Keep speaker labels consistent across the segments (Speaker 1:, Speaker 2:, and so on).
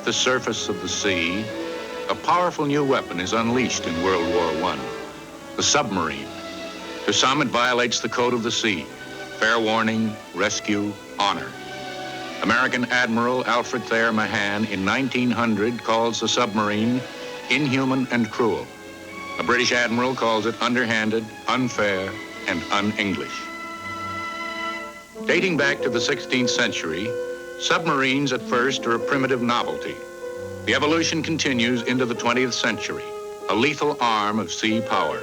Speaker 1: the surface of the sea, a powerful new weapon is unleashed in World War I, the submarine. To some, it violates the code of the sea. Fair warning, rescue, honor. American Admiral Alfred Thayer Mahan in 1900 calls the submarine inhuman and cruel. A British admiral calls it underhanded, unfair, and un-English. Dating back to the 16th century, submarines at first are a primitive novelty. The evolution continues into the 20th century, a lethal arm of sea power,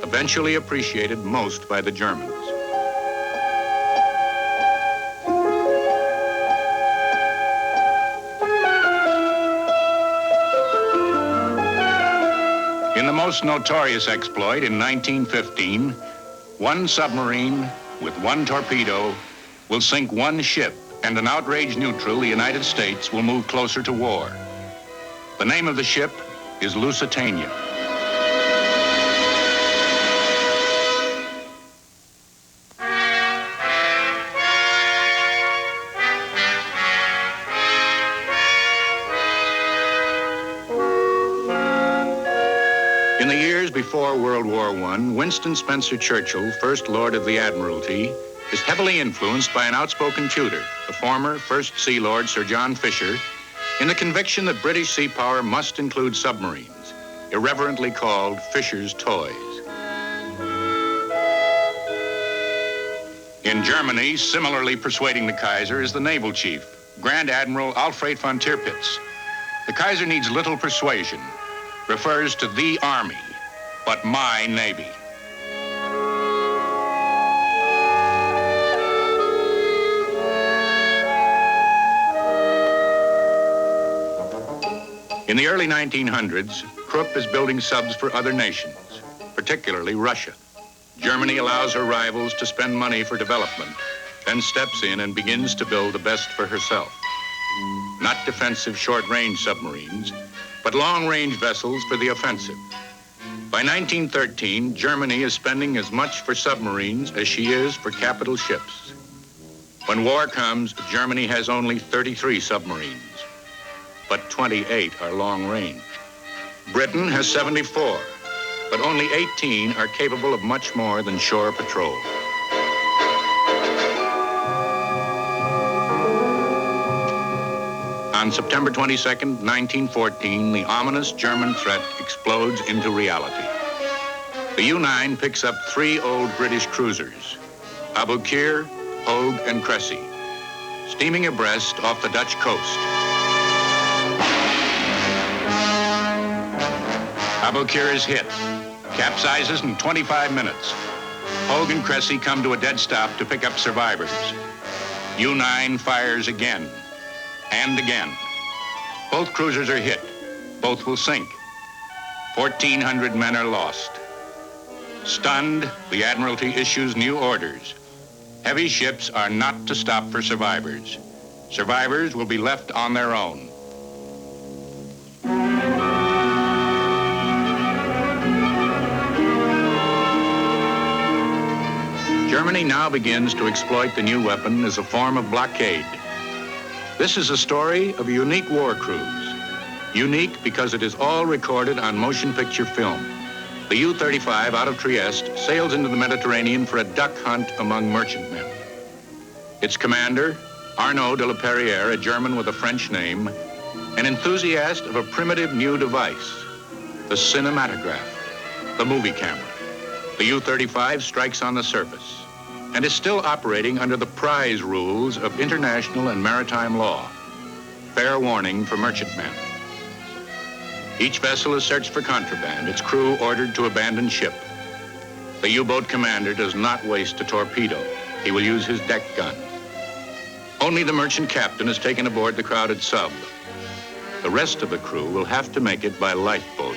Speaker 1: eventually appreciated most by the Germans. In the most notorious exploit in 1915, one submarine with one torpedo will sink one ship, and an outraged neutral, the United States, will move closer to war. The name of the ship is Lusitania. In the years before World War I, Winston Spencer Churchill, First Lord of the Admiralty, is heavily influenced by an outspoken tutor, the former First Sea Lord Sir John Fisher, in the conviction that British sea power must include submarines, irreverently called Fisher's toys. In Germany, similarly persuading the Kaiser is the naval chief, Grand Admiral Alfred von Tirpitz. The Kaiser needs little persuasion, refers to the Army, but my Navy. In the early 1900s, Krupp is building subs for other nations, particularly Russia. Germany allows her rivals to spend money for development, then steps in and begins to build the best for herself. Not defensive short-range submarines, but long-range vessels for the offensive. By 1913, Germany is spending as much for submarines as she is for capital ships. When war comes, Germany has only 33 submarines, but 28 are long-range. Britain has 74, but only 18 are capable of much more than shore patrol. On September 22nd, 1914, the ominous German threat explodes into reality. The U-9 picks up 3 old British cruisers, Aboukir, Hogue, and Cressy, steaming abreast off the Dutch coast. Aboukir is hit, capsizes in 25 minutes. Hogue and Cressy come to a dead stop to pick up survivors. U-9 fires again and again. Both cruisers are hit. Both will sink. 1,400 men are lost. Stunned, the Admiralty issues new orders. Heavy ships are not to stop for survivors. Survivors will be left on their own. Germany now begins to exploit the new weapon as a form of blockade. This is a story of a unique war cruise. Unique because it is all recorded on motion picture film. The U-35 out of Trieste sails into the Mediterranean for a duck hunt among merchantmen. Its commander, Arnaud de la Perrière, a German with a French name, an enthusiast of a primitive new device, the cinematograph, the movie camera. The U-35 strikes on the surface and is still operating under the prize rules of international and maritime law. Fair warning for merchantmen. Each vessel is searched for contraband, its crew ordered to abandon ship. The U-boat commander does not waste a torpedo. He will use his deck gun. Only the merchant captain is taken aboard the crowded sub. The rest of the crew will have to make it by lifeboat.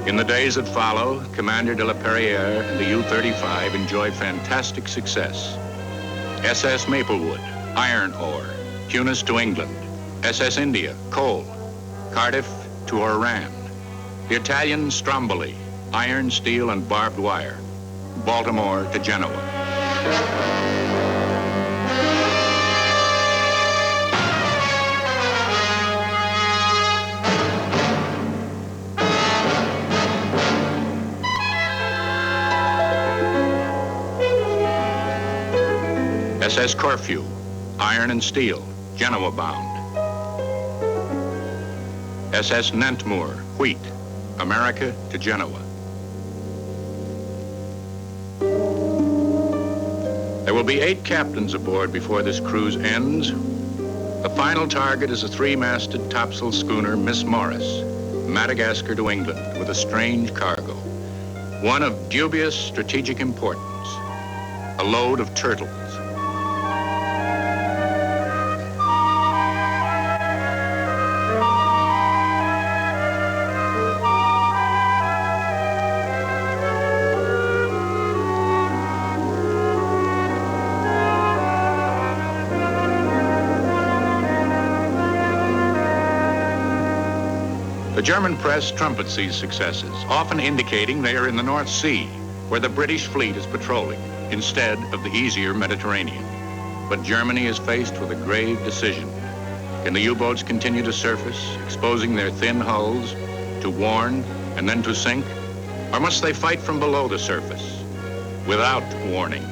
Speaker 1: In the days that follow, Commander de la Perriere and the U-35 enjoy fantastic success. SS Maplewood, iron ore, Tunis to England. SS India, coal, Cardiff to Oran. The Italian Stromboli, iron, steel, and barbed wire, Baltimore to Genoa. SS Corfu, iron and steel, Genoa bound. SS Nantmoor, wheat, America to Genoa. There will be 8 captains aboard before this cruise ends. The final target is a 3-masted topsail schooner, Miss Morris, Madagascar to England, with a strange cargo. One of dubious strategic importance, a load of turtles. The German press trumpets these successes, often indicating they are in the North Sea, where the British fleet is patrolling, instead of the easier Mediterranean. But Germany is faced with a grave decision. Can the U-boats continue to surface, exposing their thin hulls, to warn and then to sink? Or must they fight from below the surface, without warning?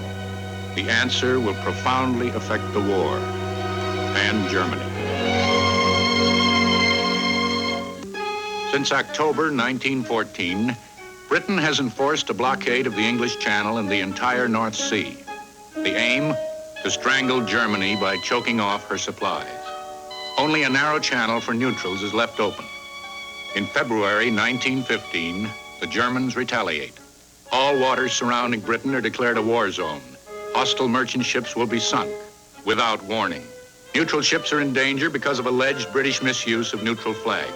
Speaker 1: The answer will profoundly affect the war and Germany. Since October 1914, Britain has enforced a blockade of the English Channel and the entire North Sea. The aim, to strangle Germany by choking off her supplies. Only a narrow channel for neutrals is left open. In February 1915, the Germans retaliate. All waters surrounding Britain are declared a war zone. Hostile merchant ships will be sunk without warning. Neutral ships are in danger because of alleged British misuse of neutral flags.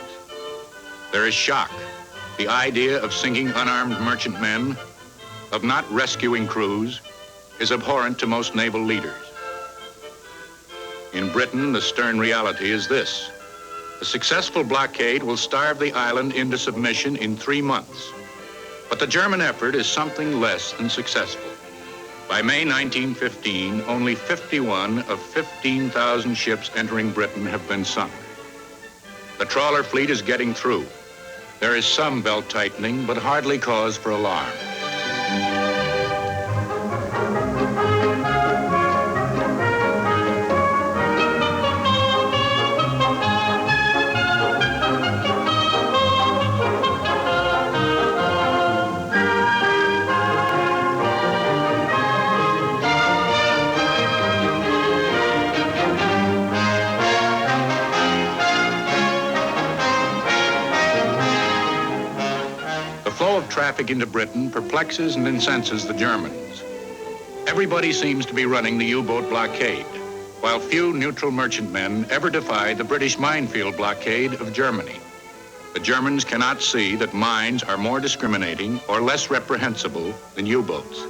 Speaker 1: There is shock. The idea of sinking unarmed merchantmen, of not rescuing crews, is abhorrent to most naval leaders. In Britain, the stern reality is this. A successful blockade will starve the island into submission in 3 months. But the German effort is something less than successful. By May 1915, only 51 of 15,000 ships entering Britain have been sunk. The trawler fleet is getting through. There is some belt tightening, but hardly cause for alarm. The flow of traffic into Britain perplexes and incenses the Germans. Everybody seems to be running the U-boat blockade, while few neutral merchantmen ever defied the British minefield blockade of Germany. The Germans cannot see that mines are more discriminating or less reprehensible than U-boats.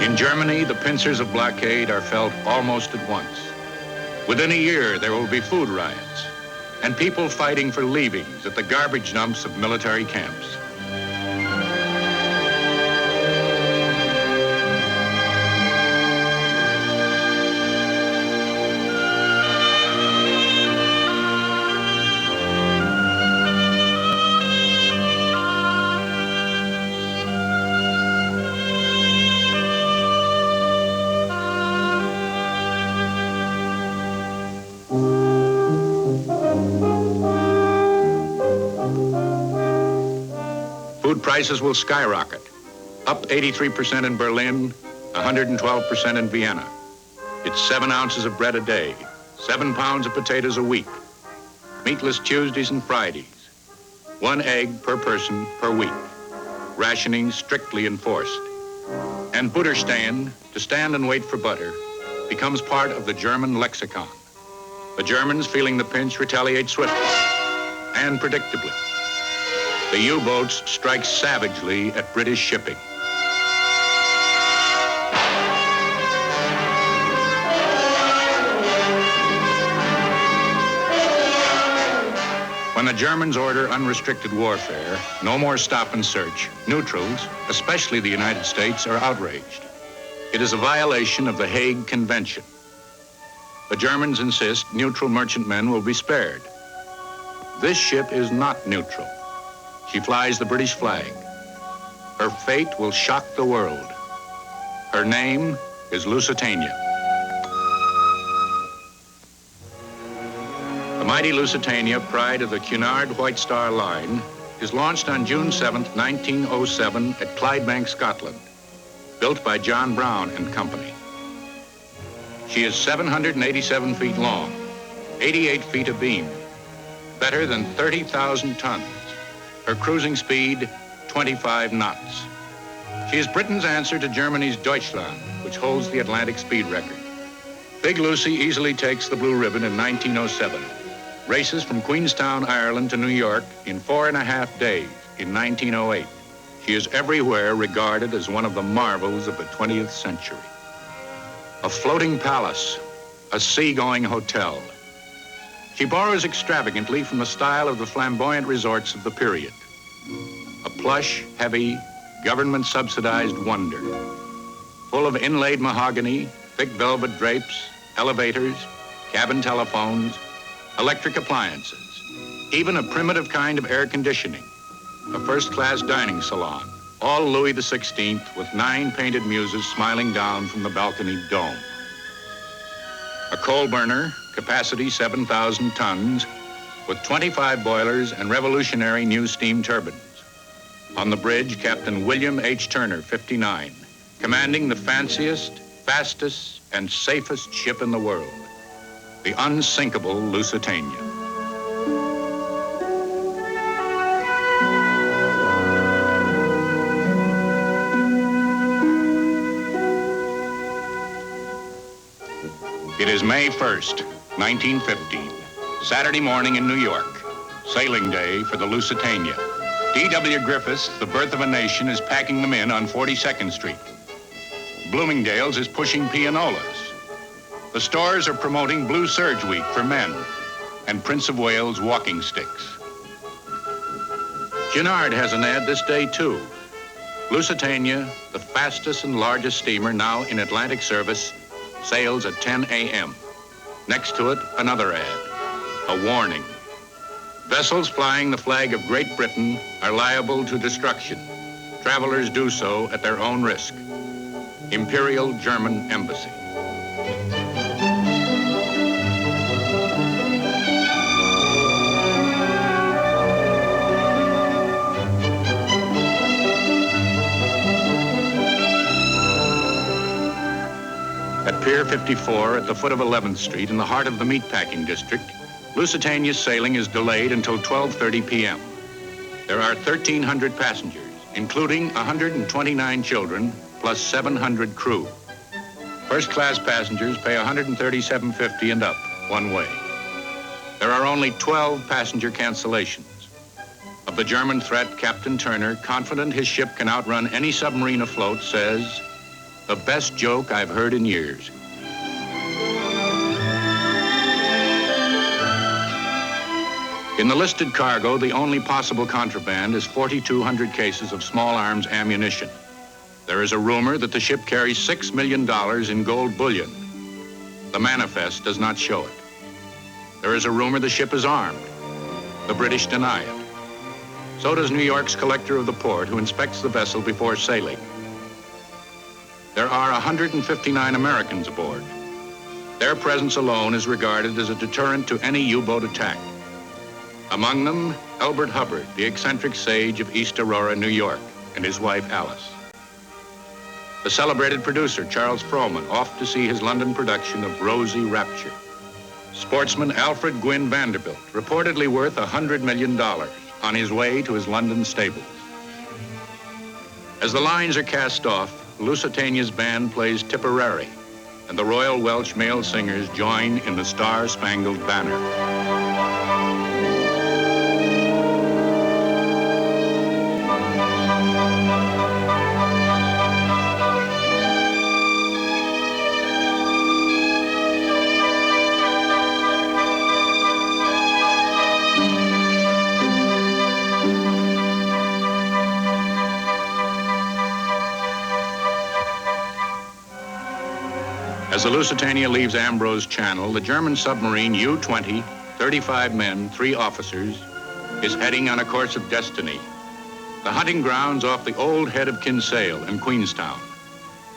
Speaker 1: In Germany, the pincers of blockade are felt almost at once. Within a year, there will be food riots and people fighting for leavings at the garbage dumps of military camps. Food prices will skyrocket. up 83% in Berlin, 112% in Vienna. It's 7 ounces of bread a day, 7 pounds of potatoes a week, meatless Tuesdays and Fridays, 1 egg per person per week, rationing strictly enforced. And Butterstehen, to stand and wait for butter, becomes part of the German lexicon. The Germans, feeling the pinch, retaliate swiftly and predictably. The U-boats strike savagely at British shipping. When the Germans order unrestricted warfare, no more stop and search, neutrals, especially the United States, are outraged. It is a violation of the Hague Convention. The Germans insist neutral merchantmen will be spared. This ship is not neutral. She flies the British flag. Her fate will shock the world. Her name is Lusitania. The mighty Lusitania, pride of the Cunard White Star Line, is launched on June 7, 1907 at Clydebank, Scotland, built by John Brown and Company. She is 787 feet long, 88 feet abeam, better than 30,000 tons. Her cruising speed, 25 knots. She is Britain's answer to Germany's Deutschland, which holds the Atlantic speed record. Big Lucy easily takes the blue ribbon in 1907. Races from Queenstown, Ireland to New York in 4.5 days in 1908. She is everywhere regarded as one of the marvels of the 20th century. A floating palace, a sea-going hotel. She borrows extravagantly from the style of the flamboyant resorts of the period. A plush, heavy, government-subsidized wonder, full of inlaid mahogany, thick velvet drapes, elevators, cabin telephones, electric appliances, even a primitive kind of air conditioning, a first-class dining salon, all Louis XVI with 9 painted muses smiling down from the balconied dome. A coal burner, capacity 7,000 tons, with 25 boilers and revolutionary new steam turbines. On the bridge, Captain William H. Turner, 59, commanding the fanciest, fastest, and safest ship in the world, the unsinkable Lusitania. It is May 1st, 1915, Saturday morning in New York, sailing day for the Lusitania. D.W. Griffiths, the birth of a nation, is packing them in on 42nd Street. Bloomingdale's is pushing pianolas. The stores are promoting Blue Serge Week for men and Prince of Wales walking sticks. Cunard has an ad this day, too. Lusitania, the fastest and largest steamer now in Atlantic service, sails at 10 a.m. Next to it, another ad, a warning. Vessels flying the flag of Great Britain are liable to destruction. Travelers do so at their own risk. Imperial German Embassy. At Pier 54 at the foot of 11th Street in the heart of the meatpacking district, Lusitania's sailing is delayed until 12:30 p.m. There are 1,300 passengers, including 129 children, plus 700 crew. First-class passengers pay $137.50 and up, one way. There are only 12 passenger cancellations. Of the German threat, Captain Turner, confident his ship can outrun any submarine afloat, says, "The best joke I've heard in years." In the listed cargo, the only possible contraband is 4,200 cases of small arms ammunition. There is a rumor that the ship carries $6 million in gold bullion. The manifest does not show it. There is a rumor the ship is armed. The British deny it. So does New York's collector of the port, who inspects the vessel before sailing. There are 159 Americans aboard. Their presence alone is regarded as a deterrent to any U-boat attack. Among them, Elbert Hubbard, the eccentric sage of East Aurora, New York, and his wife, Alice. The celebrated producer, Charles Frohman, off to see his London production of Rosy Rapture. Sportsman Alfred Gwynn Vanderbilt, reportedly worth $100 million, on his way to his London stables. As the lines are cast off, Lusitania's band plays Tipperary, and the Royal Welsh male singers join in the Star-Spangled Banner. As the Lusitania leaves Ambrose Channel, the German submarine U-20, 35 men, 3 officers, is heading on a course of destiny. The hunting grounds off the old head of Kinsale in Queenstown.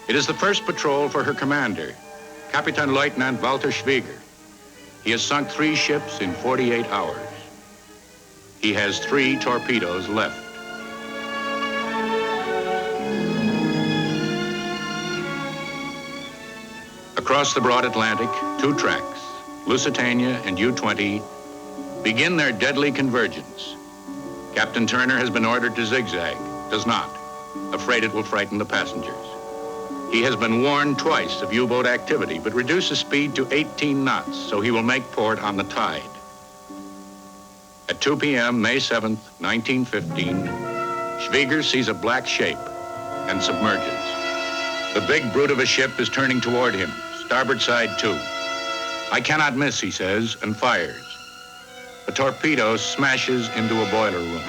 Speaker 1: It is the first patrol for her commander, Captain Lieutenant Walter Schwieger. He has sunk 3 ships in 48 hours. He has 3 torpedoes left. Across the broad Atlantic, 2 tracks, Lusitania and U-20, begin their deadly convergence. Captain Turner has been ordered to zigzag, does not, afraid it will frighten the passengers. He has been warned twice of U-boat activity, but reduces speed to 18 knots, so he will make port on the tide. At 2 p.m., May 7th, 1915, Schwieger sees a black shape and submerges. The big brute of a ship is turning toward him, starboard side too. "I cannot miss," he says, and fires. The torpedo smashes into a boiler room.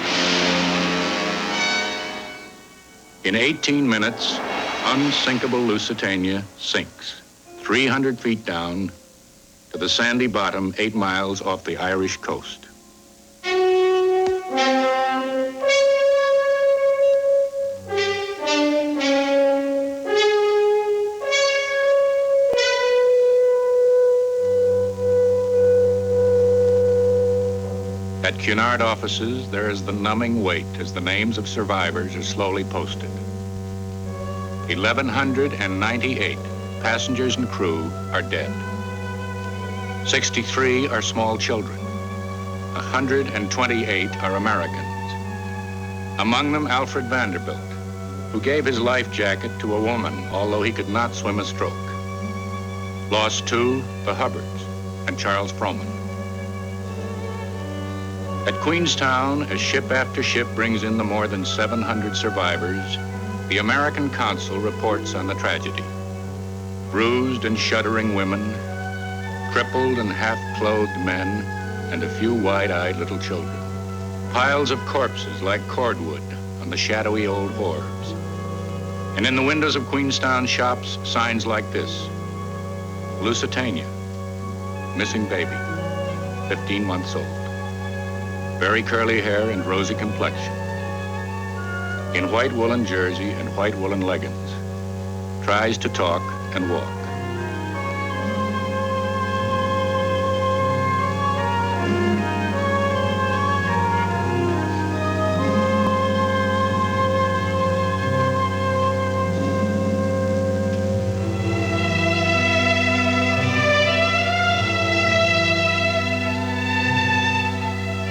Speaker 1: In 18 minutes, unsinkable Lusitania sinks 300 feet down to the sandy bottom 8 miles off the Irish coast. At Cunard offices, there is the numbing wait as the names of survivors are slowly posted. 1,198 passengers and crew are dead. 63 are small children. 128 are Americans. Among them, Alfred Vanderbilt, who gave his life jacket to a woman, although he could not swim a stroke. Lost 2, the Hubbards and Charles Frohman. At Queenstown, as ship after ship brings in the more than 700 survivors, the American consul reports on the tragedy. Bruised and shuddering women, crippled and half-clothed men, and a few wide-eyed little children. Piles of corpses like cordwood on the shadowy old wharves. And in the windows of Queenstown shops, signs like this: Lusitania, missing baby, 15 months old. Very curly hair and rosy complexion. In white woolen jersey and white woolen leggings. Tries to talk and walk.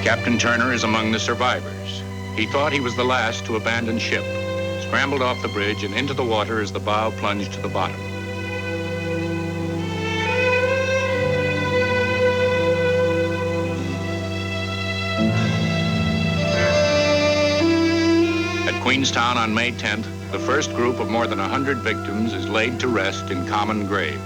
Speaker 1: Captain Turner is among the survivors. He thought he was the last to abandon ship, scrambled off the bridge and into the water as the bow plunged to the bottom. At Queenstown on May 10th, the first group of more than 100 victims is laid to rest in common graves.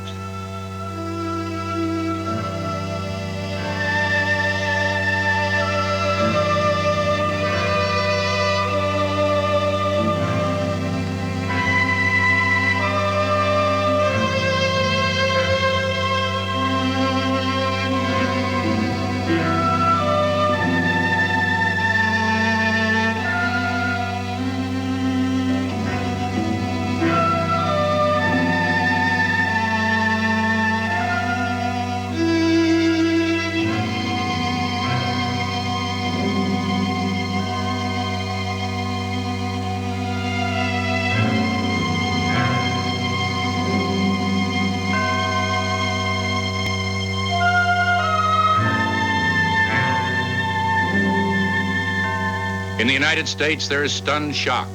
Speaker 1: In the United States, there is stunned shock,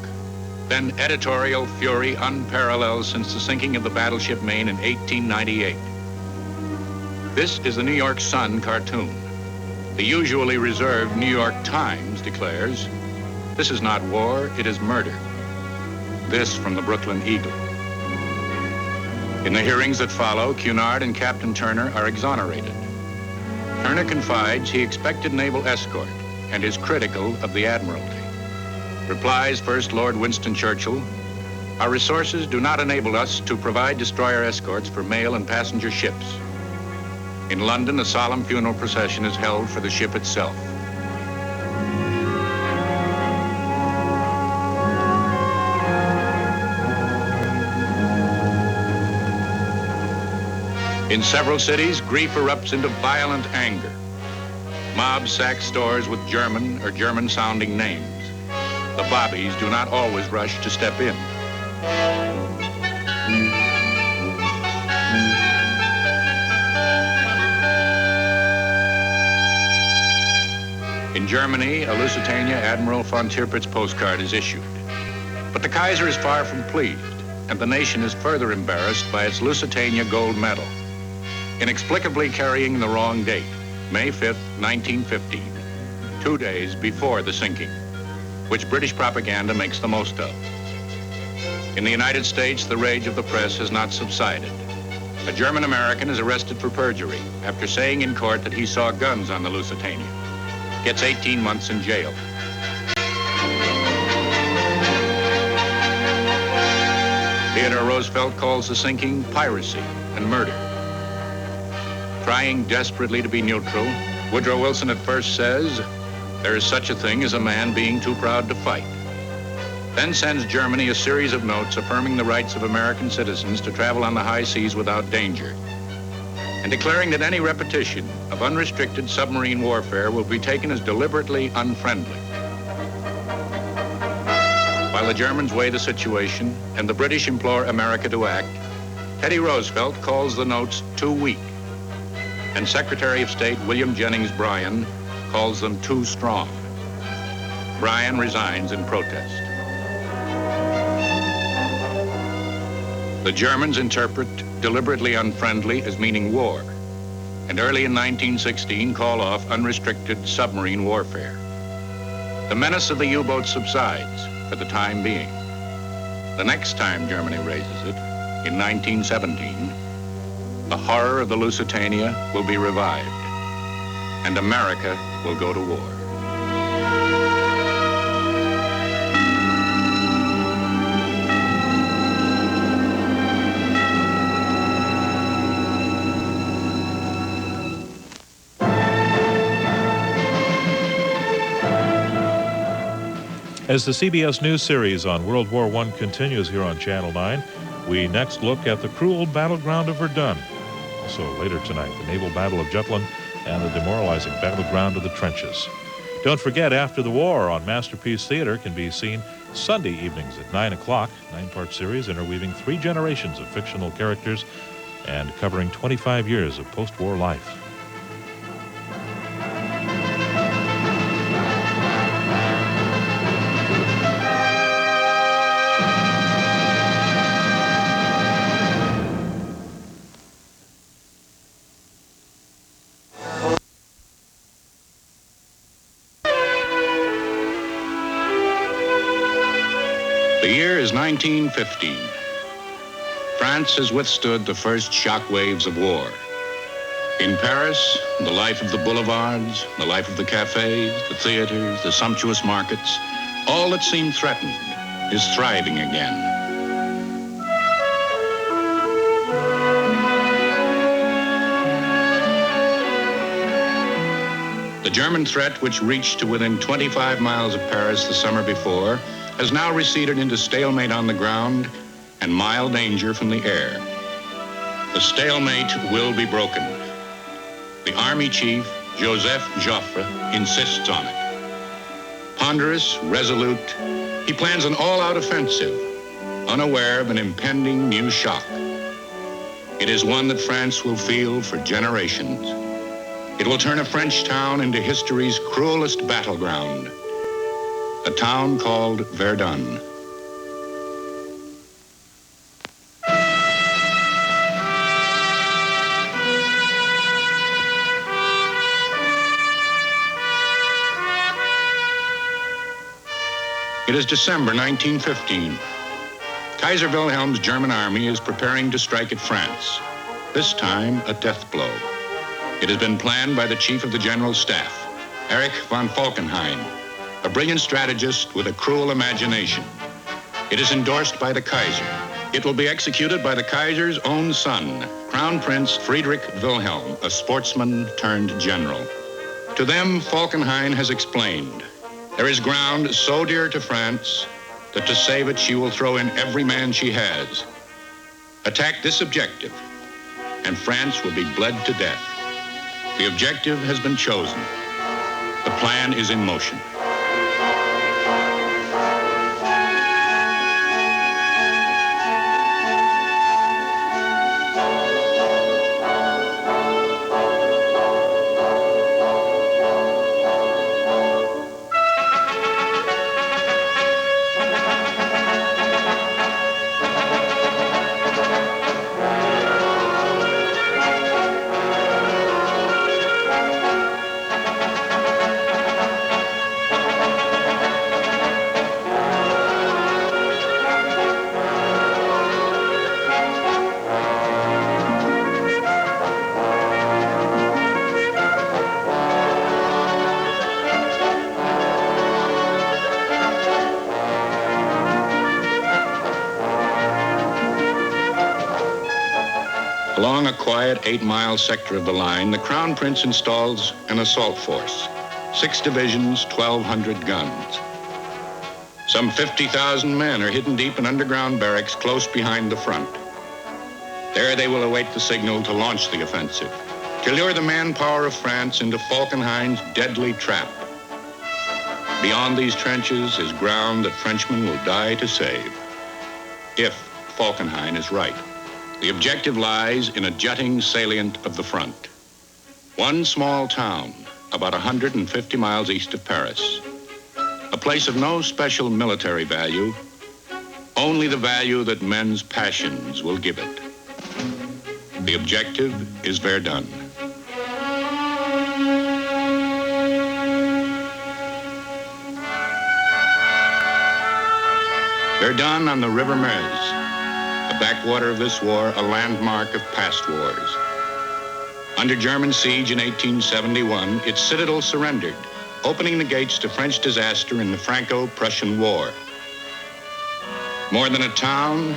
Speaker 1: then editorial fury unparalleled since the sinking of the battleship Maine in 1898. This is the New York Sun cartoon. The usually reserved New York Times declares, "This is not war, it is murder." This from the Brooklyn Eagle. In the hearings that follow, Cunard and Captain Turner are exonerated. Turner confides he expected naval escort and is critical of the Admiralty. Replies First Lord Winston Churchill, "Our resources do not enable us to provide destroyer escorts for mail and passenger ships." In London, a solemn funeral procession is held for the ship itself. In several cities, grief erupts into violent anger. Mobs sack stores with German or German-sounding names. The bobbies do not always rush to step in. In Germany, a Lusitania Admiral von Tirpitz's postcard is issued. But the Kaiser is far from pleased, and the nation is further embarrassed by its Lusitania gold medal, inexplicably carrying the wrong date, May 5th, 1915, 2 days before the sinking, which British propaganda makes the most of. In the United States, the rage of the press has not subsided. A German American is arrested for perjury after saying in court that he saw guns on the Lusitania. Gets 18 months in jail. Theodore Roosevelt calls the sinking piracy and murder. Trying desperately to be neutral, Woodrow Wilson at first says, "There is such a thing as a man being too proud to fight." Then sends Germany a series of notes affirming the rights of American citizens to travel on the high seas without danger, and declaring that any repetition of unrestricted submarine warfare will be taken as deliberately unfriendly. While the Germans weigh the situation and the British implore America to act, Teddy Roosevelt calls the notes too weak, and Secretary of State William Jennings Bryan calls them too strong. Bryan resigns in protest. The Germans interpret deliberately unfriendly as meaning war, and early in 1916 call off unrestricted submarine warfare. The menace of the U-boat subsides for the time being. The next time Germany raises it, in 1917, the horror of the Lusitania will be revived, and America will go to war.
Speaker 2: As the CBS News series on World War I continues here on Channel 9, we next look at the cruel battleground of Verdun. Also later tonight, the naval battle of Jutland and the demoralizing battleground of the trenches. Don't forget, After the War on Masterpiece Theater can be seen Sunday evenings at 9 o'clock. 9-part series interweaving 3 generations of fictional characters and covering 25 years of post-war life.
Speaker 1: The year is 1915. France has withstood the first shock waves of war. In Paris, the life of the boulevards, the life of the cafes, the theaters, the sumptuous markets, all that seemed threatened is thriving again. The German threat, which reached to within 25 miles of Paris the summer before, has now receded into stalemate on the ground and mild danger from the air. The stalemate will be broken. The Army Chief, Joseph Joffre, insists on it. Ponderous, resolute, he plans an all-out offensive, unaware of an impending new shock. It is one that France will feel for generations. It will turn a French town into history's cruelest battleground. a town called Verdun. It is December 1915. Kaiser Wilhelm's German army is preparing to strike at France, this time a death blow. It has been planned by the Chief of the General Staff, Erich von Falkenhayn, a brilliant strategist with a cruel imagination. It is endorsed by the Kaiser. It will be executed by the Kaiser's own son, Crown Prince Friedrich Wilhelm, a sportsman turned general. To them, Falkenhayn has explained, there is ground so dear to France that to save it she will throw in every man she has. Attack this objective, and France will be bled to death. The objective has been chosen. The plan is in motion. Along a quiet 8-mile sector of the line, the Crown Prince installs an assault force. 6 divisions, 1,200 guns. Some 50,000 men are hidden deep in underground barracks close behind the front. There they will await the signal to launch the offensive, to lure the manpower of France into Falkenhayn's deadly trap. Beyond these trenches is ground that Frenchmen will die to save, if Falkenhayn is right. The objective lies in a jutting salient of the front. One small town, about 150 miles east of Paris. A place of no special military value, only the value that men's passions will give it. The objective is Verdun. Verdun on the River Meuse. The backwater of this war, a landmark of past wars. Under German siege in 1871, its citadel surrendered, opening the gates to French disaster in the Franco-Prussian War. More than a town,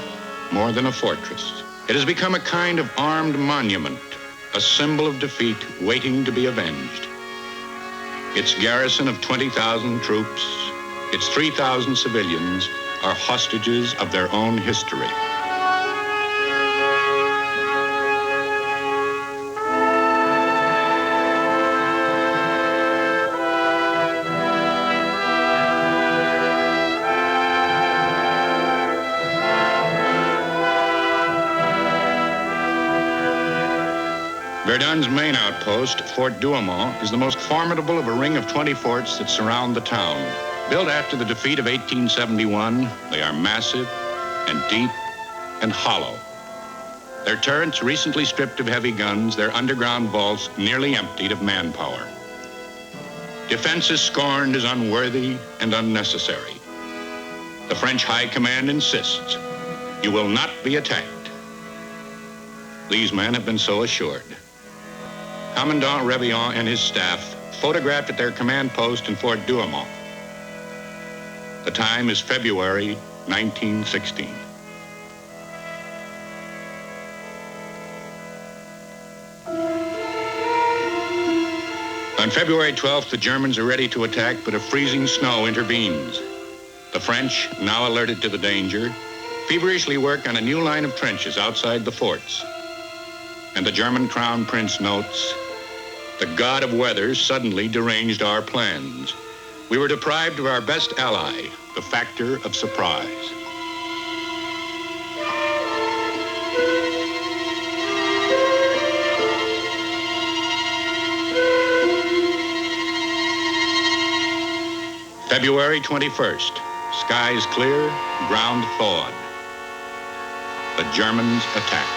Speaker 1: more than a fortress. It has become a kind of armed monument, a symbol of defeat waiting to be avenged. Its garrison of 20,000 troops, its 3,000 civilians, are hostages of their own history. Verdun's main outpost, Fort Douaumont, is the most formidable of a ring of 20 forts that surround the town. Built after the defeat of 1871, they are massive and deep and hollow. Their turrets recently stripped of heavy guns, their underground vaults nearly emptied of manpower. Defense is scorned as unworthy and unnecessary. The French High Command insists, you will not be attacked. These men have been so assured. Commandant Revillon and his staff photographed at their command post in Fort Douaumont. The time is February 1916. On February 12th, the Germans are ready to attack, but a freezing snow intervenes. The French, now alerted to the danger, feverishly work on a new line of trenches outside the forts. And the German Crown Prince notes, the god of weather suddenly deranged our plans. We were deprived of our best ally, the factor of surprise. February 21st, skies clear, ground thawed. The Germans attack.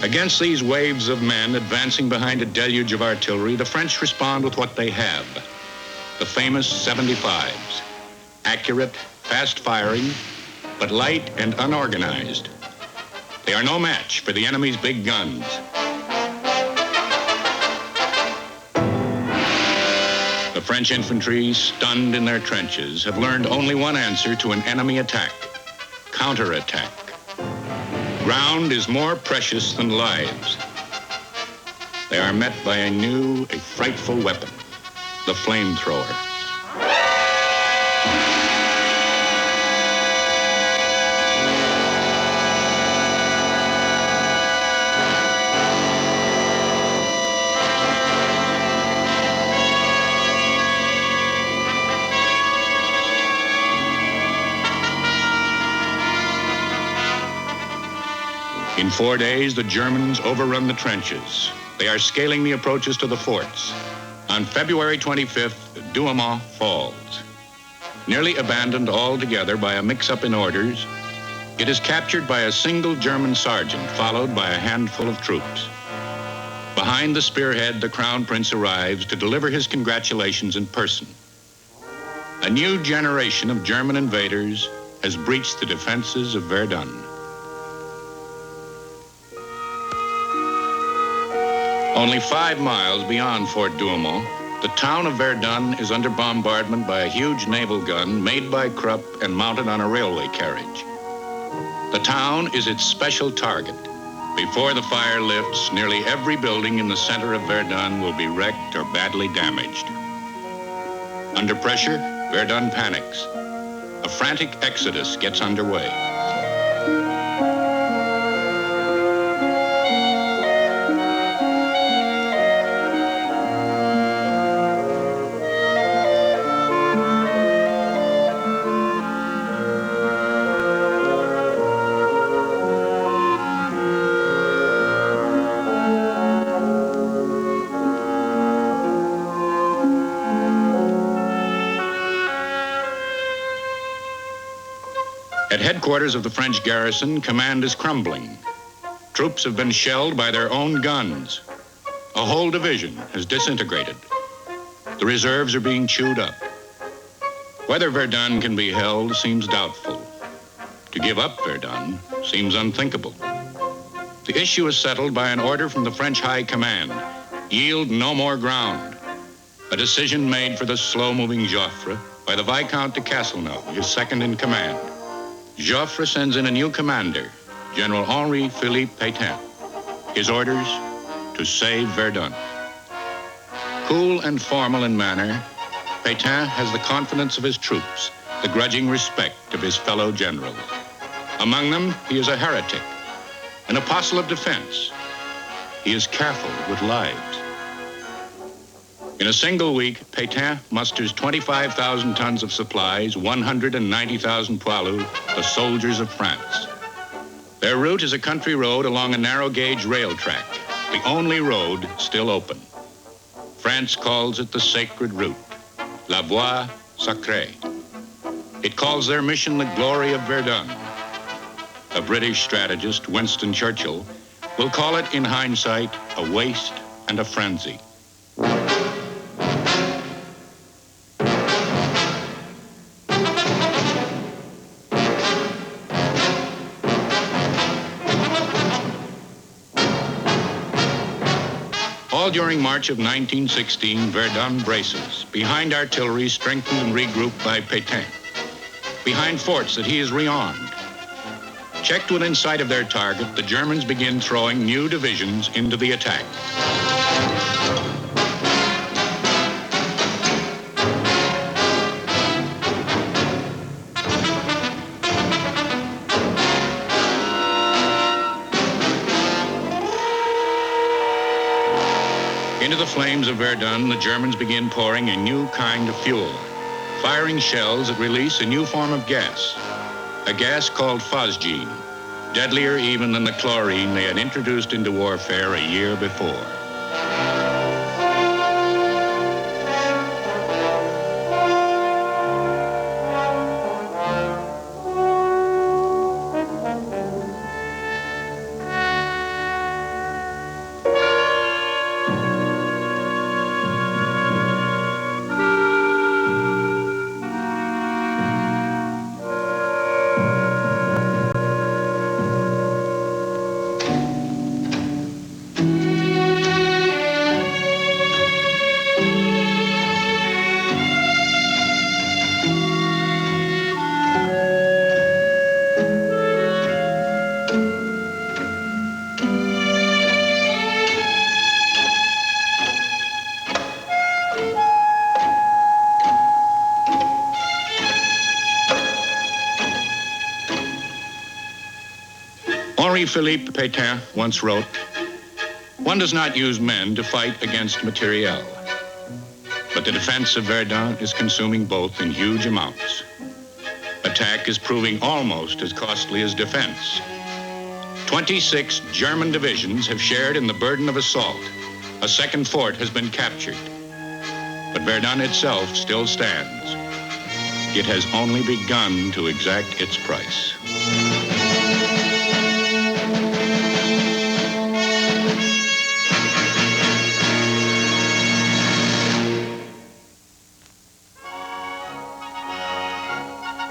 Speaker 1: Against these waves of men advancing behind a deluge of artillery, the French respond with what they have. The famous 75s. Accurate, fast-firing, but light and unorganized. They are no match for the enemy's big guns. The French infantry, stunned in their trenches, have learned only one answer to an enemy attack: counterattack. Ground is more precious than lives. They are met by a new, a frightful weapon, the flamethrower. In 4 days, the Germans overrun the trenches. They are scaling the approaches to the forts. On February 25th, Douaumont falls. Nearly abandoned altogether by a mix-up in orders, it is captured by a single German sergeant, followed by a handful of troops. Behind the spearhead, the Crown Prince arrives to deliver his congratulations in person. A new generation of German invaders has breached the defenses of Verdun. Only 5 miles beyond Fort Douaumont, the town of Verdun is under bombardment by a huge naval gun made by Krupp and mounted on a railway carriage. The town is its special target. Before the fire lifts, nearly every building in the center of Verdun will be wrecked or badly damaged. Under pressure, Verdun panics. A frantic exodus gets underway. At headquarters of the French garrison, command is crumbling. Troops have been shelled by their own guns. A whole division has disintegrated. The reserves are being chewed up. Whether Verdun can be held seems doubtful. To give up Verdun seems unthinkable. The issue is settled by an order from the French High Command: yield no more ground. A decision made for the slow-moving Joffre by the Viscount de Castelnau, his second in command. Joffre sends in a new commander, General Henri-Philippe Pétain. His orders: to save Verdun. Cool and formal in manner, Pétain has the confidence of his troops, the grudging respect of his fellow generals. Among them, he is a heretic, an apostle of defense. He is careful with lives. In a single week, Pétain musters 25,000 tons of supplies, 190,000 poilus, the soldiers of France. Their route is a country road along a narrow-gauge rail track, the only road still open. France calls it the sacred route, la voie sacrée. It calls their mission the glory of Verdun. A British strategist, Winston Churchill, will call it in hindsight a waste and a frenzy. All during March of 1916, Verdun braces, behind artillery strengthened and regrouped by Pétain, behind forts that he has rearmed. Checked within sight of their target, the Germans begin throwing new divisions into the attack. Into the flames of Verdun, the Germans begin pouring a new kind of fuel, firing shells that release a new form of gas, a gas called phosgene, deadlier even than the chlorine they had introduced into warfare a year before. Henri-Philippe Pétain once wrote, "One does not use men to fight against materiel, but the defense of Verdun is consuming both in huge amounts. Attack is proving almost as costly as defense. 26 German divisions have shared in the burden of assault. A second fort has been captured. But Verdun itself still stands. It has only begun to exact its price."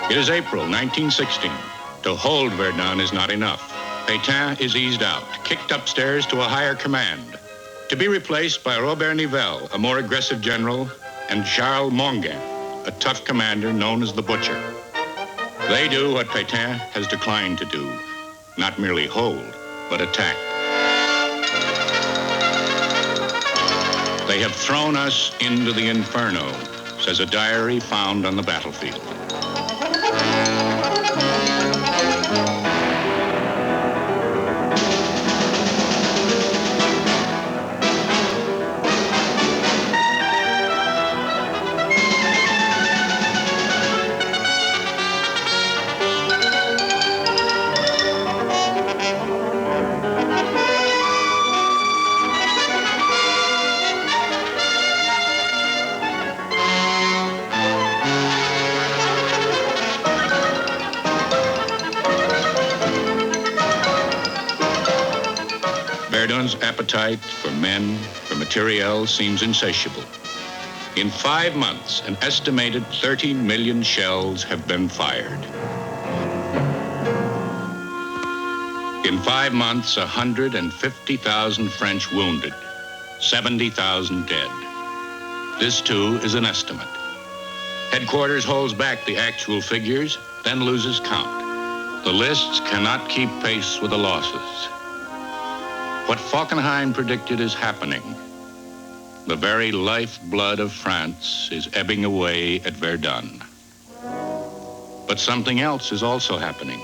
Speaker 1: It is April 1916. To hold Verdun is not enough. Pétain is eased out, kicked upstairs to a higher command, to be replaced by Robert Nivelle, a more aggressive general, and Charles Monguin, a tough commander known as the Butcher. They do what Pétain has declined to do, not merely hold, but attack. "They have thrown us into the inferno," says a diary found on the battlefield. Verdun's appetite for men, for materiel, seems insatiable. In 5 months, an estimated 30 million shells have been fired. In 5 months, 150,000 French wounded, 70,000 dead. This, too, is an estimate. Headquarters holds back the actual figures, then loses count. The lists cannot keep pace with the losses. What Falkenhayn predicted is happening. The very lifeblood of France is ebbing away at Verdun. But something else is also happening.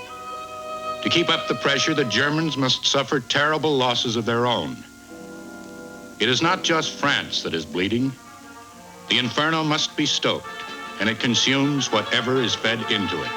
Speaker 1: To keep up the pressure, the Germans must suffer terrible losses of their own. It is not just France that is bleeding. The inferno must be stoked, and it consumes whatever is fed into it.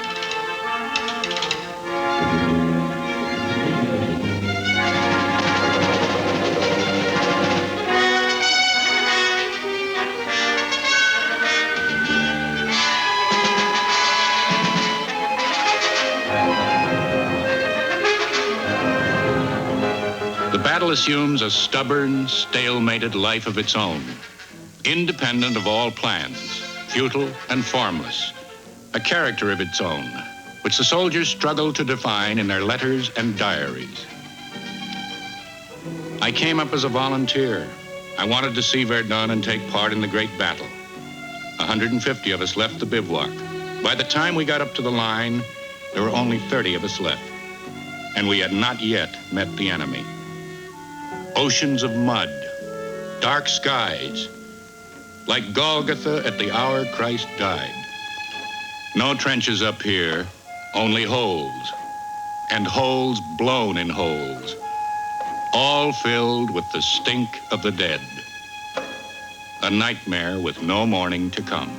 Speaker 1: The battle assumes a stubborn, stalemated life of its own, independent of all plans, futile and formless, a character of its own, which the soldiers struggle to define in their letters and diaries. "I came up as a volunteer. I wanted to see Verdun and take part in the great battle. 150 of us left the bivouac. By the time we got up to the line, there were only 30 of us left, and we had not yet met the enemy. Oceans of mud, dark skies, like Golgotha at the hour Christ died. No trenches up here, only holes, and holes blown in holes, all filled with the stink of the dead. A nightmare with no morning to come.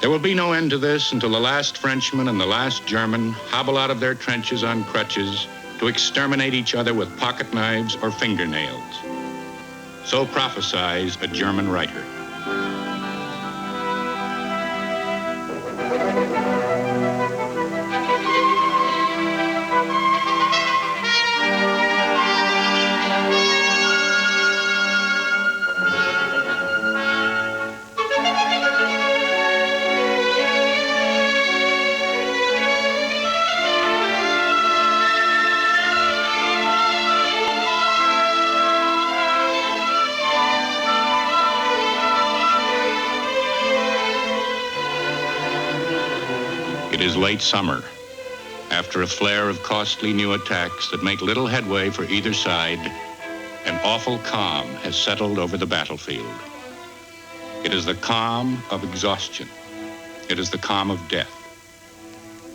Speaker 1: There will be no end to this until the last Frenchman and the last German hobble out of their trenches on crutches to exterminate each other with pocket knives or fingernails. So prophesies a German writer. It is late summer. After a flare of costly new attacks that make little headway for either side, an awful calm has settled over the battlefield. It is the calm of exhaustion. It is the calm of death.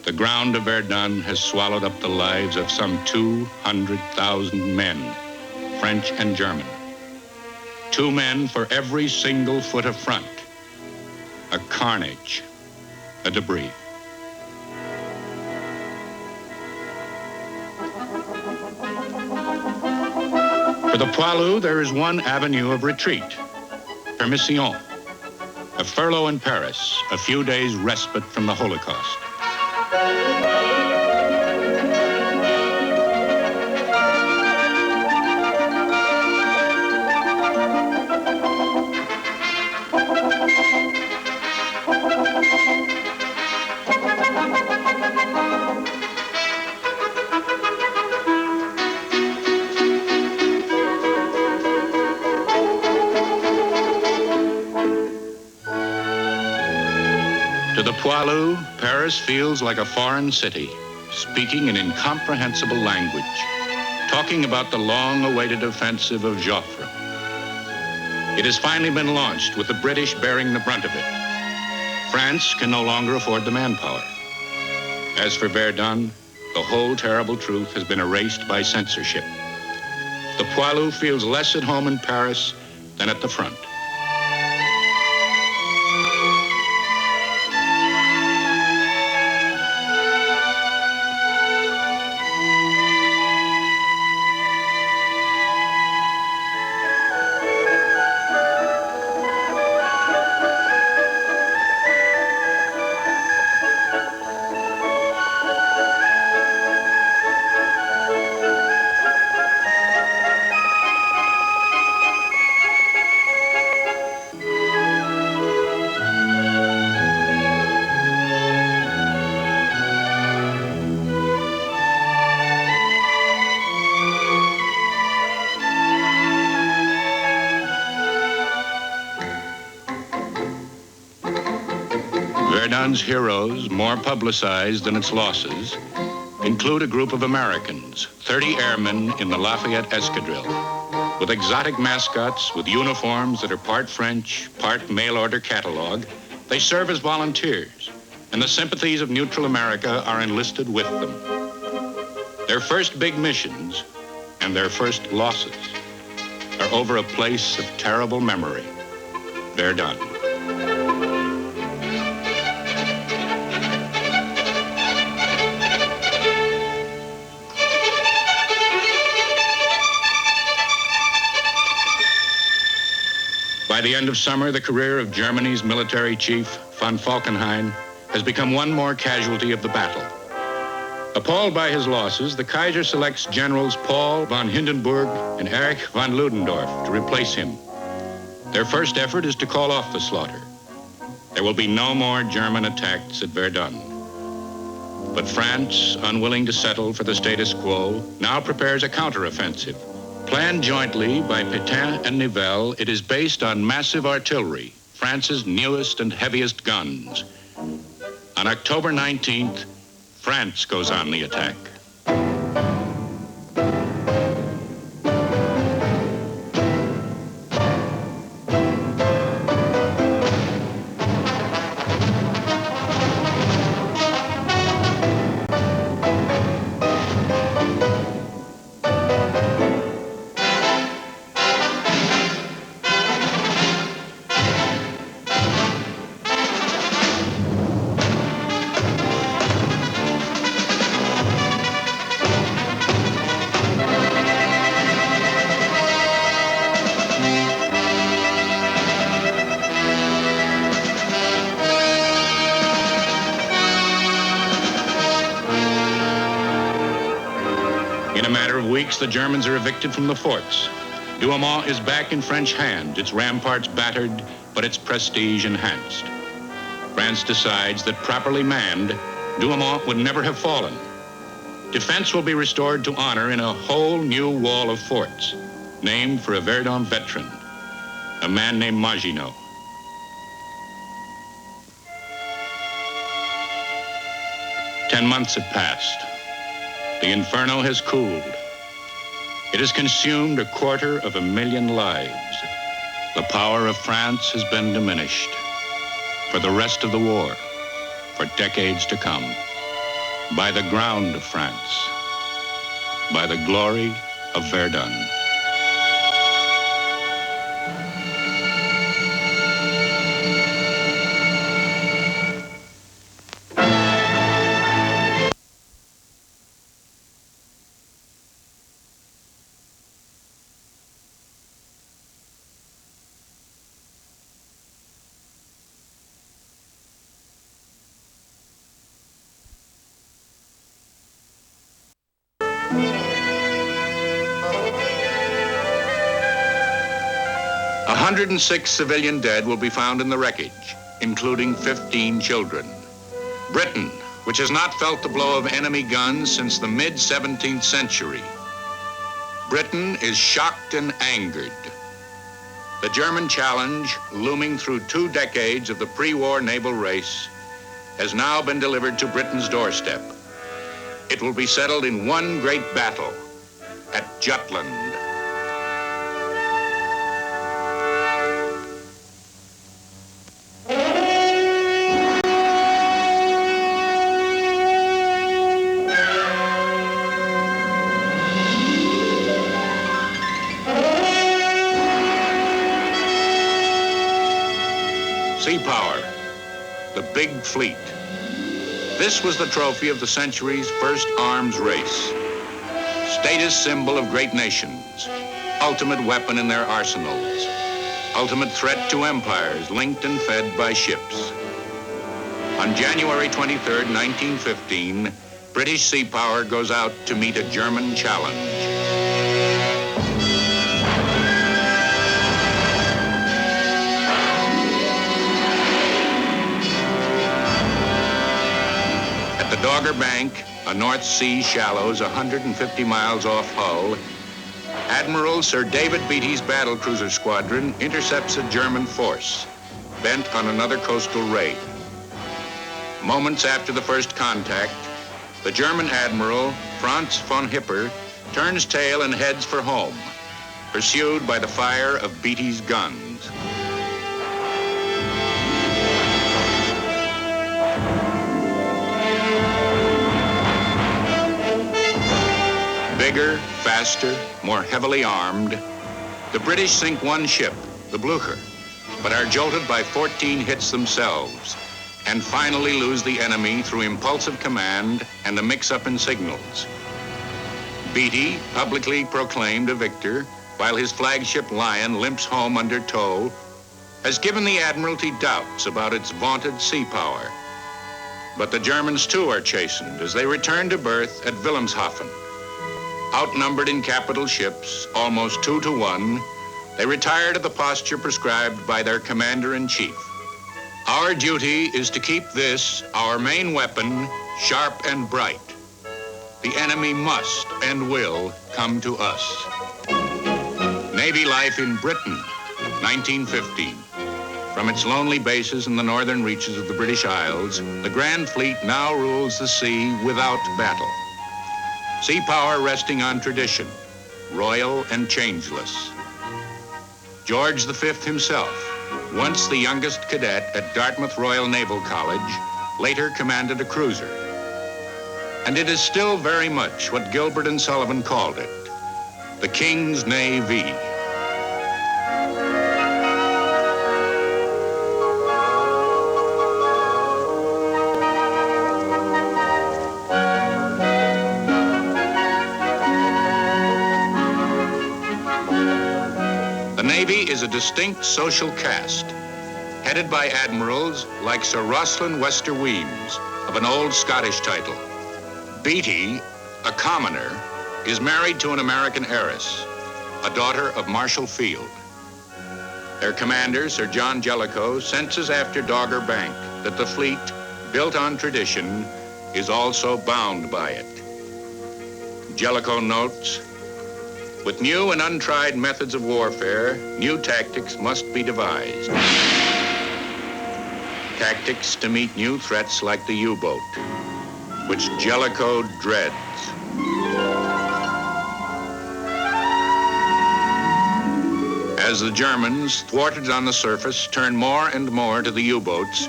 Speaker 1: The ground of Verdun has swallowed up the lives of some 200,000 men, French and German. 2 men for every single foot of front. A carnage, a debris. For the poilu, there is one avenue of retreat, permission, a furlough in Paris, a few days' respite from the Holocaust. To the poilu, Paris feels like a foreign city, speaking an incomprehensible language, talking about the long-awaited offensive of Joffre. It has finally been launched, with the British bearing the brunt of it. France can no longer afford the manpower. As for Verdun, the whole terrible truth has been erased by censorship. The poilu feels less at home in Paris than at the front. Verdun's heroes, more publicized than its losses, include a group of Americans, 30 airmen in the Lafayette Escadrille, with exotic mascots, with uniforms that are part French, part mail-order catalog. They serve as volunteers, and the sympathies of neutral America are enlisted with them. Their first big missions and their first losses are over a place of terrible memory, Verdun. the end of summer, the career of Germany's military chief, von Falkenhayn, has become one more casualty of the battle. Appalled by his losses, the Kaiser selects Generals Paul von Hindenburg and Erich von Ludendorff to replace him. Their first effort is to call off the slaughter. There will be no more German attacks at Verdun. But France, unwilling to settle for the status quo, now prepares a counteroffensive. Planned jointly by Pétain and Nivelle, it is based on massive artillery, France's newest and heaviest guns. On October 19th, France goes on the attack. In a matter of weeks, the Germans are evicted from the forts. Douaumont is back in French hands, its ramparts battered, but its prestige enhanced. France decides that properly manned, Douaumont would never have fallen. Defense will be restored to honor in a whole new wall of forts, named for a Verdun veteran, a man named Maginot. 10 months have passed. The inferno has cooled. It has consumed 250,000 lives. The power of France has been diminished. For the rest of the war, for decades to come, by the ground of France, by the glory of Verdun. A 106 civilian dead will be found in the wreckage, including 15 children. Britain, which has not felt the blow of enemy guns since the mid-17th century. Britain is shocked and angered. The German challenge, looming through 2 decades of the pre-war naval race, has now been delivered to Britain's doorstep. It will be settled in one great battle at Jutland. Sea power, the big fleet. This was the trophy of the century's first arms race. Status symbol of great nations, ultimate weapon in their arsenals, ultimate threat to empires linked and fed by ships. On January 23rd, 1915, British sea power goes out to meet a German challenge. The Dogger Bank, a North Sea shallows 150 miles off Hull, Admiral Sir David Beatty's battlecruiser squadron intercepts a German force bent on another coastal raid. Moments after the first contact, the German Admiral, Franz von Hipper, turns tail and heads for home, pursued by the fire of Beatty's guns. Bigger, faster, more heavily armed, the British sink one ship, the Blucher, but are jolted by 14 hits themselves, and finally lose the enemy through impulsive command and a mix-up in signals. Beatty, publicly proclaimed a victor, while his flagship Lion limps home under tow, has given the Admiralty doubts about its vaunted sea power. But the Germans too are chastened as they return to berth at Wilhelmshaven. Outnumbered in capital ships, almost 2 to 1, they retire to the posture prescribed by their commander-in-chief. Our duty is to keep this, our main weapon, sharp and bright. The enemy must and will come to us. Navy life in Britain, 1915. From its lonely bases in the northern reaches of the British Isles, the Grand Fleet now rules the sea without battle. Sea power resting on tradition, royal and changeless. George V himself, once the youngest cadet at Dartmouth Royal Naval College, later commanded a cruiser. And it is still very much what Gilbert and Sullivan called it, the King's Navy. The Navy is a distinct social caste, headed by admirals like Sir Rosslyn Wester Weems, of an old Scottish title. Beatty, a commoner, is married to an American heiress, a daughter of Marshall Field. Their commander, Sir John Jellicoe, senses after Dogger Bank that the fleet, built on tradition, is also bound by it. Jellicoe notes, with new and untried methods of warfare, new tactics must be devised. Tactics to meet new threats like the U-boat, which Jellicoe dreads. As the Germans, thwarted on the surface, turn more and more to the U-boats,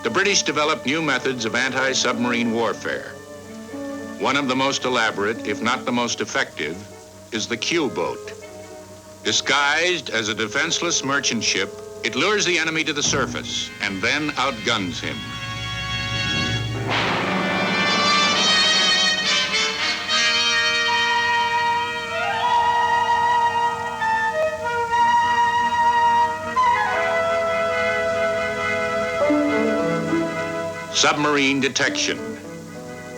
Speaker 1: the British develop new methods of anti-submarine warfare. One of the most elaborate, if not the most effective, is the Q-boat. Disguised as a defenseless merchant ship, it lures the enemy to the surface and then outguns him. Submarine detection,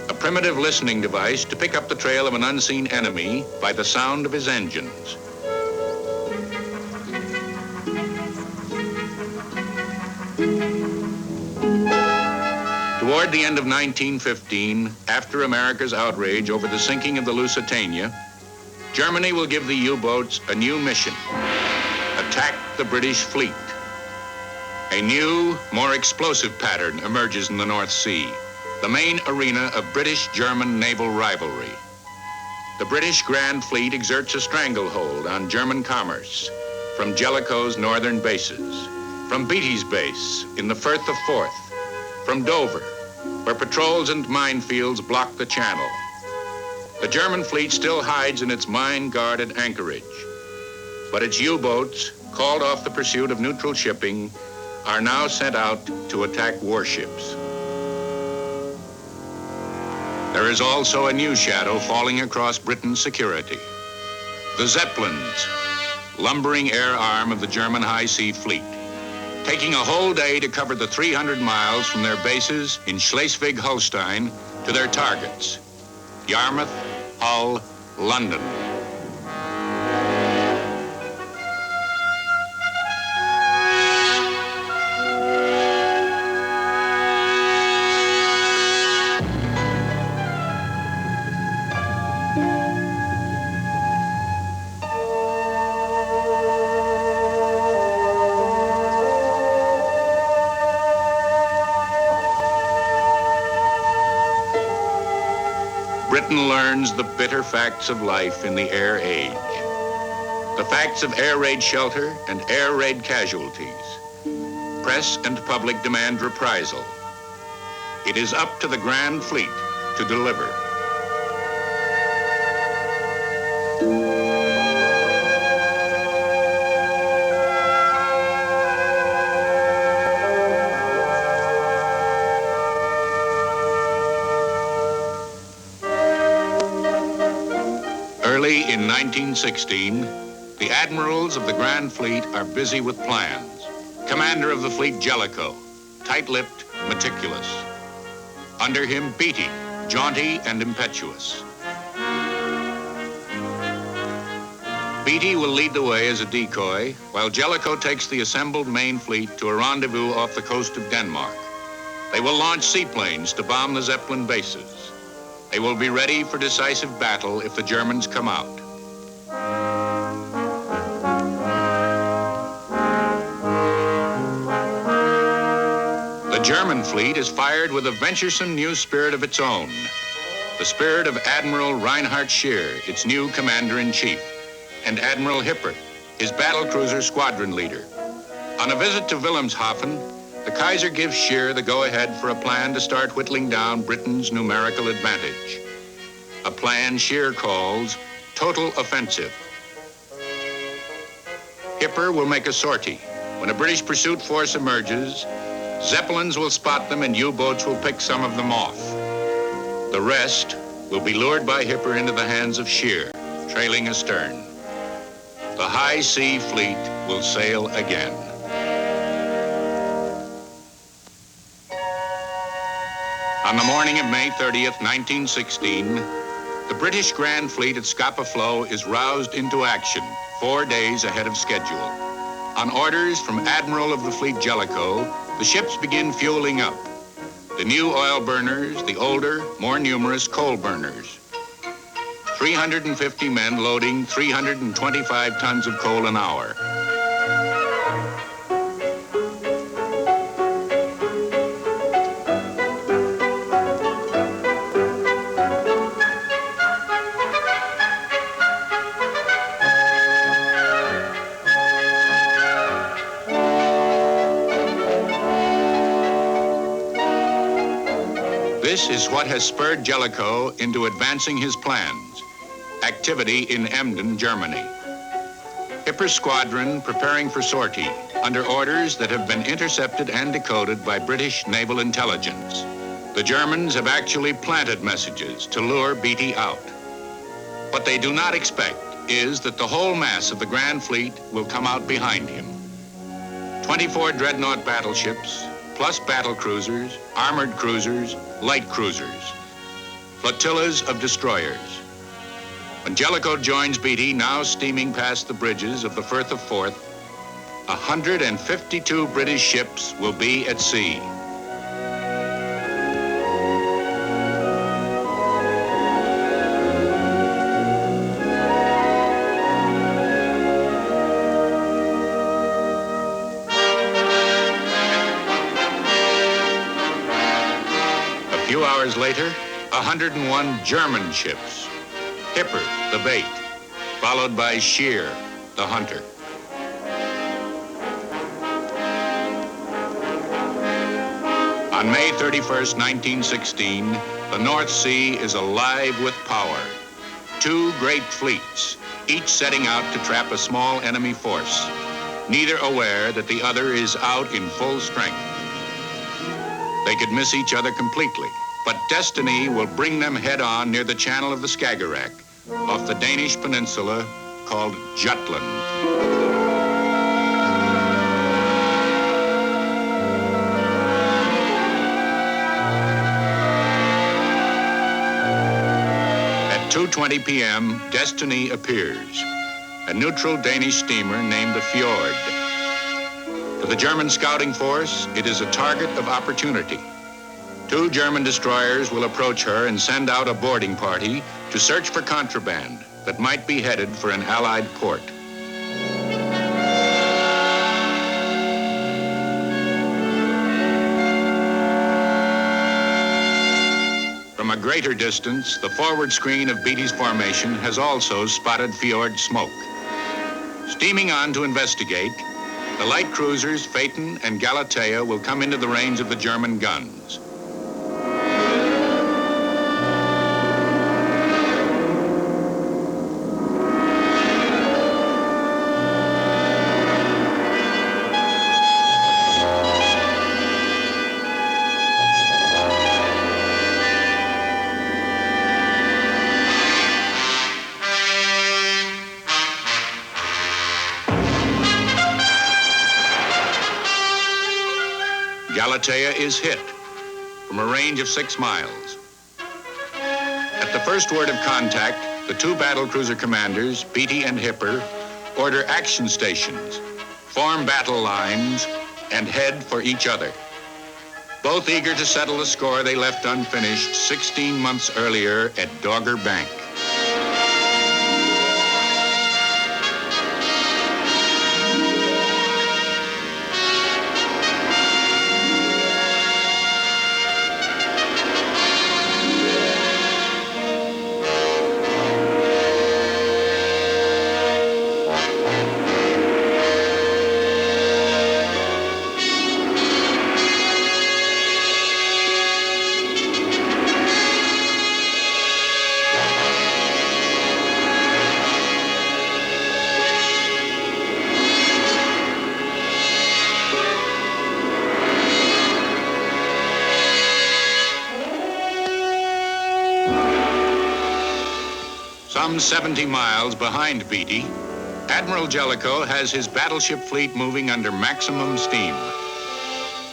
Speaker 1: a primitive listening device to pick up the trail of an unseen enemy by the sound of his engines. Toward the end of 1915, after America's outrage over the sinking of the Lusitania, Germany will give the U-boats a new mission: attack the British fleet. A new, more explosive pattern emerges in the North Sea, the main arena of British-German naval rivalry. The British Grand Fleet exerts a stranglehold on German commerce from Jellicoe's northern bases, from Beatty's base in the Firth of Forth, from Dover, where patrols and minefields block the channel. The German fleet still hides in its mine-guarded anchorage, but its U-boats, called off the pursuit of neutral shipping, are now sent out to attack warships. There is also a new shadow falling across Britain's security. The Zeppelins, lumbering air arm of the German High Sea Fleet, taking a whole day to cover the 300 miles from their bases in Schleswig-Holstein to their targets, Yarmouth, Hull, London. Britain learns the bitter facts of life in the air age. The facts of air raid shelter and air raid casualties. Press and public demand reprisal. It is up to the Grand Fleet to deliver. Early in 1916, the admirals of the Grand Fleet are busy with plans, commander of the fleet, Jellicoe, tight-lipped, meticulous. Under him, Beatty, jaunty and impetuous. Beatty will lead the way as a decoy, while Jellicoe takes the assembled main fleet to a rendezvous off the coast of Denmark. They will launch seaplanes to bomb the Zeppelin bases. They will be ready for decisive battle if the Germans come out. The German fleet is fired with a venturesome new spirit of its own, the spirit of Admiral Reinhard Scheer, its new commander-in-chief, and Admiral Hipper, his battlecruiser squadron leader. On a visit to Wilhelmshaven, the Kaiser gives Scheer the go-ahead for a plan to start whittling down Britain's numerical advantage. A plan Scheer calls total offensive. Hipper will make a sortie. When a British pursuit force emerges, Zeppelins will spot them and U-boats will pick some of them off. The rest will be lured by Hipper into the hands of Scheer, trailing astern. The high sea fleet will sail again. On the morning of May 30th, 1916, the British Grand Fleet at Scapa Flow is roused into action 4 days ahead of schedule. On orders from Admiral of the Fleet Jellicoe, the ships begin fueling up. The new oil burners, the older, more numerous coal burners. 350 men loading 325 tons of coal an hour. This is what has spurred Jellicoe into advancing his plans. Activity in Emden, Germany. Hipper's squadron preparing for sortie under orders that have been intercepted and decoded by British naval intelligence. The Germans have actually planted messages to lure Beatty out. What they do not expect is that the whole mass of the Grand Fleet will come out behind him. 24 dreadnought battleships, plus battle cruisers, armored cruisers, light cruisers, flotillas of destroyers. When Jellicoe joins Beatty, now steaming past the bridges of the Firth of Forth, 152 British ships will be at sea. A few hours later, 101 German ships. Hipper, the bait, followed by Scheer, the hunter. On May 31st, 1916, the North Sea is alive with power. 2 great fleets, each setting out to trap a small enemy force, neither aware that the other is out in full strength. They could miss each other completely, but destiny will bring them head-on near the channel of the Skagerrak, off the Danish peninsula called Jutland. At 2:20 p.m., destiny appears. A neutral Danish steamer named the Fjord. For the German scouting force, it is a target of opportunity. 2 German destroyers will approach her and send out a boarding party to search for contraband that might be headed for an Allied port. From a greater distance, the forward screen of Beatty's formation has also spotted Fjord smoke. Steaming on to investigate, the light cruisers Phaeton and Galatea will come into the range of the German guns. Galatea is hit from a range of 6 miles. At the first word of contact, the two battlecruiser commanders, Beatty and Hipper, order action stations, form battle lines, and head for each other. Both eager to settle the score they left unfinished 16 months earlier at Dogger Bank. Some 70 miles behind Beatty, Admiral Jellicoe has his battleship fleet moving under maximum steam.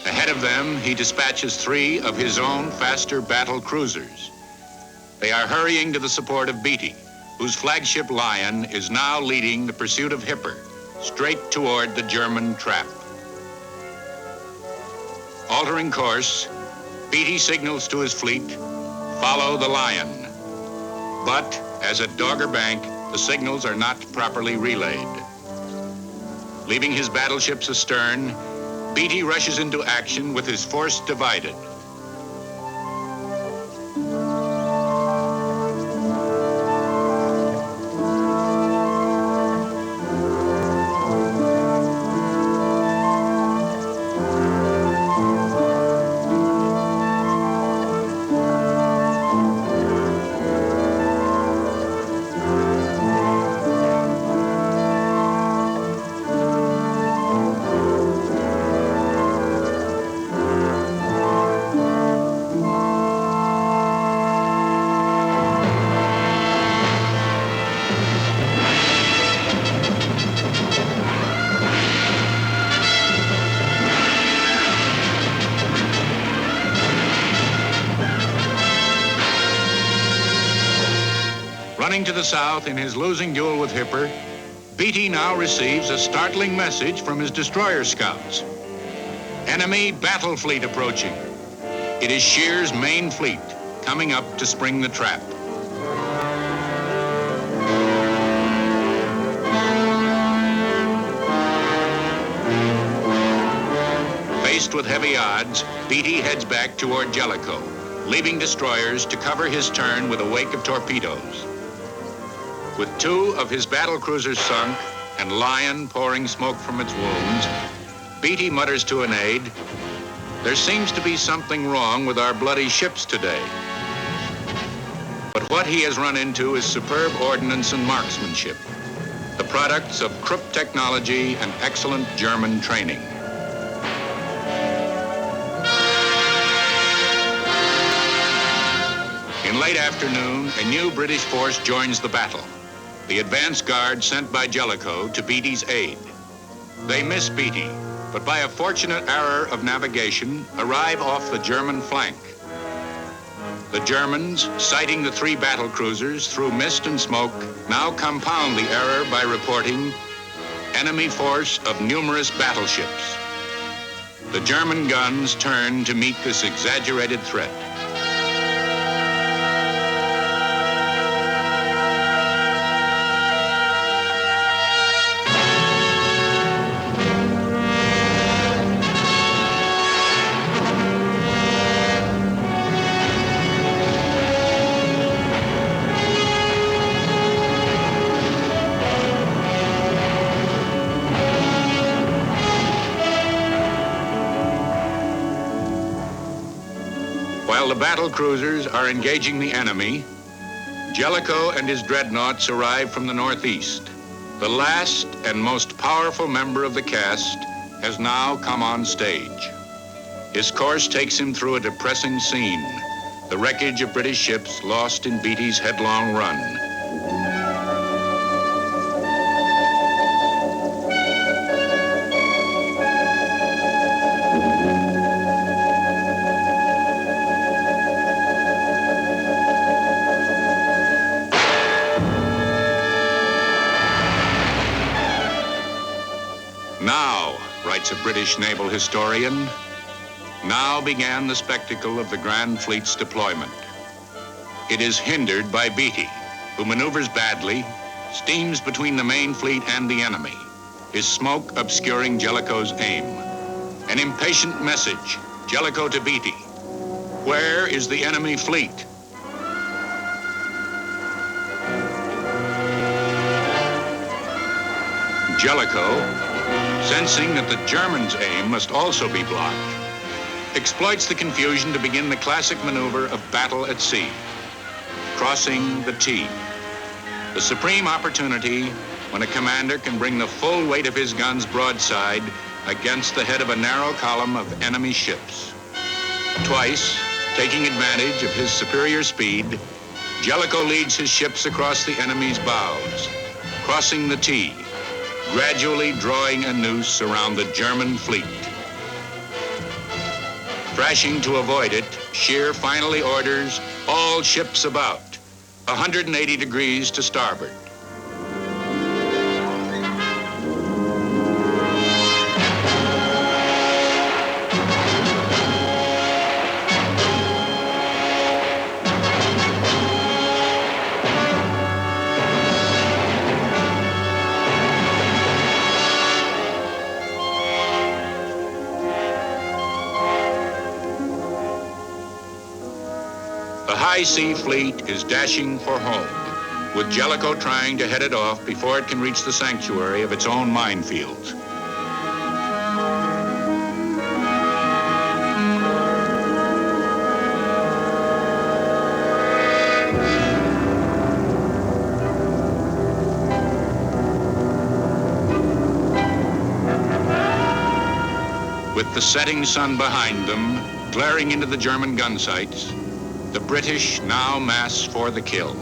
Speaker 1: Ahead of them, he dispatches 3 of his own faster battle cruisers. They are hurrying to the support of Beatty, whose flagship Lion is now leading the pursuit of Hipper, straight toward the German trap. Altering course, Beatty signals to his fleet, "Follow the Lion." But, as at Dogger Bank, the signals are not properly relayed. Leaving his battleships astern, Beatty rushes into action with his force divided. Running to the south in his losing duel with Hipper, Beatty now receives a startling message from his destroyer scouts. Enemy battle fleet approaching. It is Shear's main fleet coming up to spring the trap. Faced with heavy odds, Beatty heads back toward Jellicoe, leaving destroyers to cover his turn with a wake of torpedoes. With 2 of his battle cruisers sunk and Lion pouring smoke from its wounds, Beatty mutters to an aide, "There seems to be something wrong with our bloody ships today." But what he has run into is superb ordnance and marksmanship, the products of Krupp technology and excellent German training. In late afternoon, a new British force joins the battle. The advance guard sent by Jellicoe to Beatty's aid. They miss Beatty, but by a fortunate error of navigation, arrive off the German flank. The Germans, sighting the 3 battle cruisers through mist and smoke, now compound the error by reporting enemy force of numerous battleships. The German guns turn to meet this exaggerated threat. While the battle cruisers are engaging the enemy, Jellicoe and his dreadnoughts arrive from the northeast. The last and most powerful member of the cast has now come on stage. His course takes him through a depressing scene, the wreckage of British ships lost in Beatty's headlong run. writes a British naval historian, now began the spectacle of the Grand Fleet's deployment. It is hindered by Beatty, who maneuvers badly, steams between the main fleet and the enemy, his smoke obscuring Jellicoe's aim. An impatient message, Jellicoe to Beatty. Where is the enemy fleet? Jellicoe, sensing that the Germans' aim must also be blocked, exploits the confusion to begin the classic maneuver of battle at sea, crossing the T. The supreme opportunity when a commander can bring the full weight of his guns broadside against the head of a narrow column of enemy ships. Twice, taking advantage of his superior speed, Jellicoe leads his ships across the enemy's bows, crossing the T, gradually drawing a noose around the German fleet. Thrashing to avoid it, Scheer finally orders all ships about, 180 degrees to starboard. The High Sea Fleet is dashing for home, with Jellicoe trying to head it off before it can reach the sanctuary of its own minefields. With the setting sun behind them, glaring into the German gun sights, the British now mass for the kill.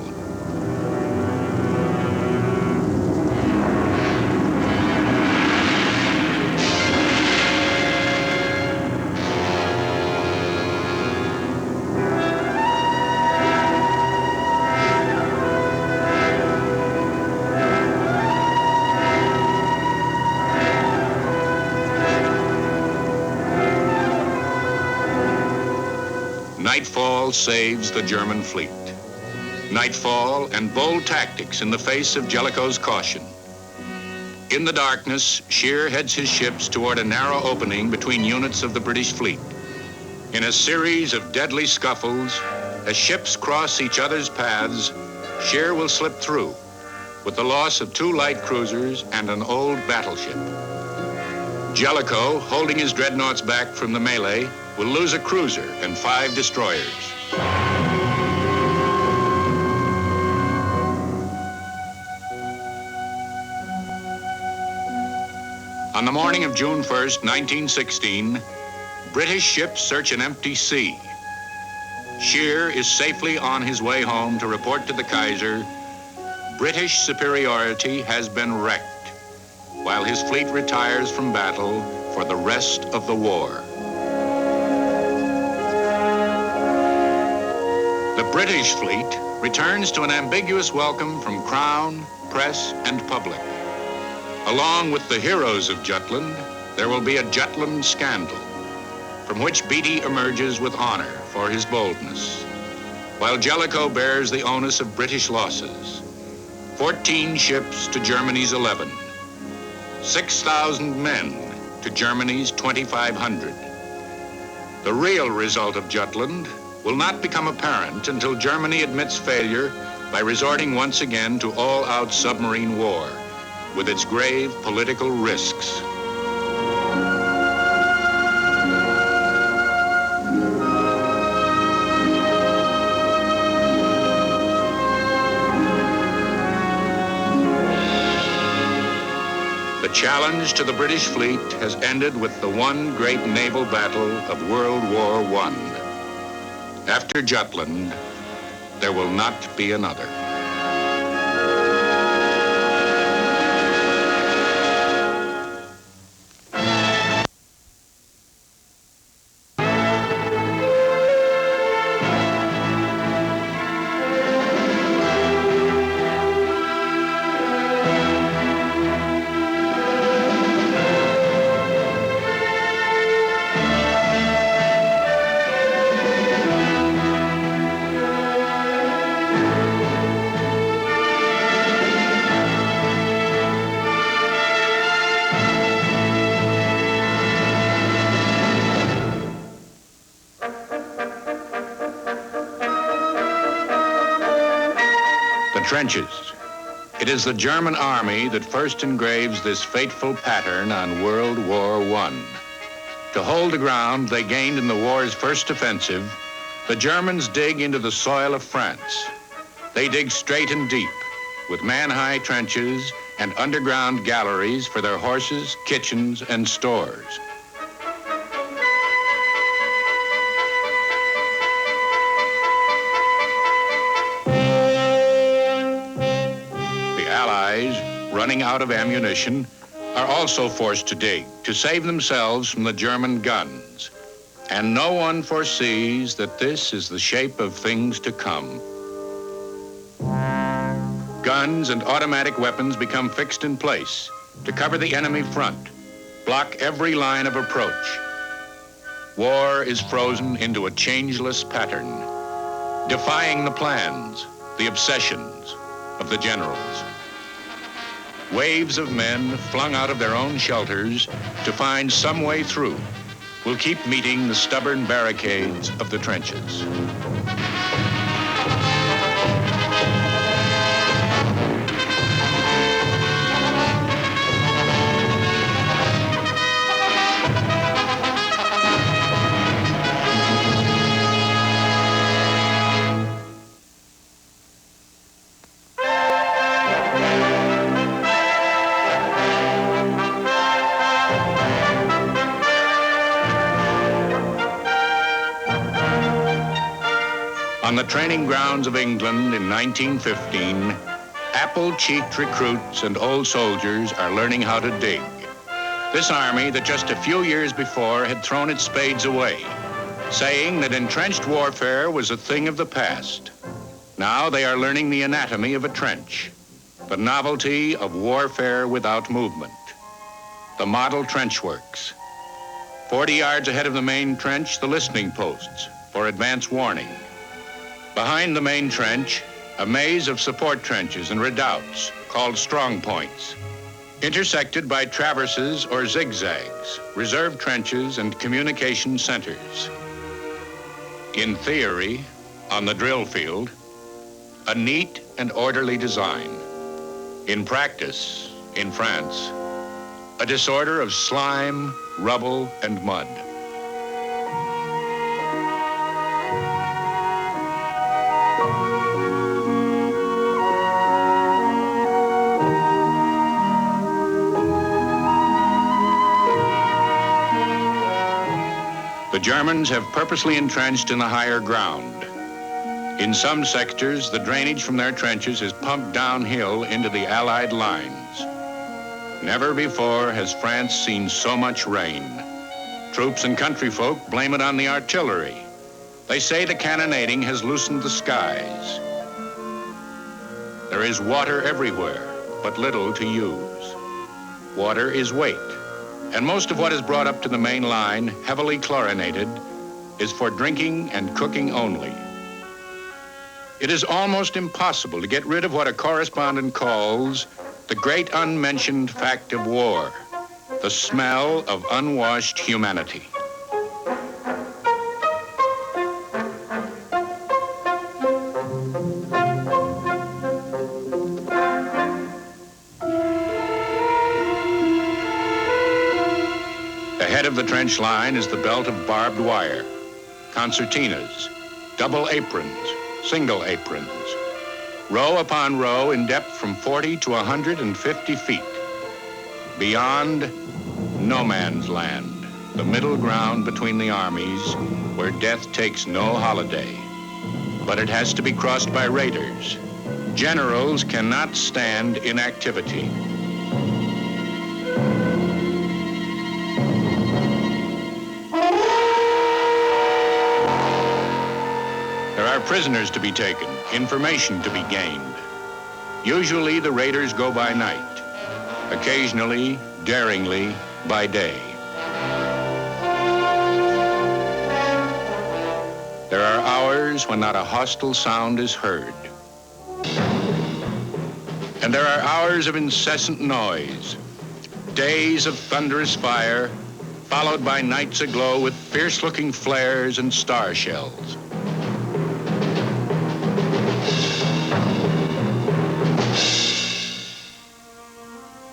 Speaker 1: Nightfall saves the German fleet. Nightfall and bold tactics in the face of Jellicoe's caution. In the darkness, Scheer heads his ships toward a narrow opening between units of the British fleet. In a series of deadly scuffles, as ships cross each other's paths, Scheer will slip through, with the loss of 2 light cruisers and an old battleship. Jellicoe, holding his dreadnoughts back from the melee, will lose a cruiser and 5 destroyers. On the morning of June 1st, 1916, British ships search an empty sea. Scheer is safely on his way home to report to the Kaiser, British superiority has been wrecked, while his fleet retires from battle for the rest of the war. The British fleet returns to an ambiguous welcome from Crown, press, and public. Along with the heroes of Jutland, there will be a Jutland scandal, from which Beatty emerges with honor for his boldness, while Jellicoe bears the onus of British losses. 14 ships to Germany's 11, 6,000 men to Germany's 2,500. The real result of Jutland will not become apparent until Germany admits failure by resorting once again to all-out submarine war, with its grave political risks. The challenge to the British fleet has ended with the one great naval battle of World War I. After Jutland, there will not be another. trenches. It is the German army that first engraves this fateful pattern on World War I. To hold the ground they gained in the war's first offensive, the Germans dig into the soil of France. They dig straight and deep, with man-high trenches and underground galleries for their horses, kitchens, and stores. The Allies, running out of ammunition, are also forced to dig to save themselves from the German guns. And no one foresees that this is the shape of things to come. Guns and automatic weapons become fixed in place to cover the enemy front, block every line of approach. War is frozen into a changeless pattern, defying the plans, the obsessions of the generals. Waves of men flung out of their own shelters to find some way through will keep meeting the stubborn barricades of the trenches. On the training grounds of England in 1915, apple-cheeked recruits and old soldiers are learning how to dig. This army that just a few years before had thrown its spades away, saying that entrenched warfare was a thing of the past. Now they are learning the anatomy of a trench, the novelty of warfare without movement. The model trench works. 40 yards ahead of the main trench, the listening posts for advance warning. Behind the main trench, a maze of support trenches and redoubts called strong points, intersected by traverses or zigzags, reserve trenches and communication centers. In theory, on the drill field, a neat and orderly design. In practice, in France, a disorder of slime, rubble, and mud. The Germans have purposely entrenched in the higher ground. In some sectors, the drainage from their trenches is pumped downhill into the Allied lines. Never before has France seen so much rain. Troops and country folk blame it on the artillery. They say the cannonading has loosened the skies. There is water everywhere, but little to use. Water is weight. And most of what is brought up to the main line, heavily chlorinated, is for drinking and cooking only. It is almost impossible to get rid of what a correspondent calls the great unmentioned fact of war, the smell of unwashed humanity. Ahead of the trench line is the belt of barbed wire, concertinas, double aprons, single aprons, row upon row in depth from 40 to 150 feet. Beyond, no man's land, the middle ground between the armies where death takes no holiday. But it has to be crossed by raiders. Generals cannot stand inactivity. There are prisoners to be taken, information to be gained. Usually the raiders go by night, occasionally, daringly, by day. There are hours when not a hostile sound is heard. And there are hours of incessant noise, days of thunderous fire, followed by nights aglow with fierce-looking flares and star shells.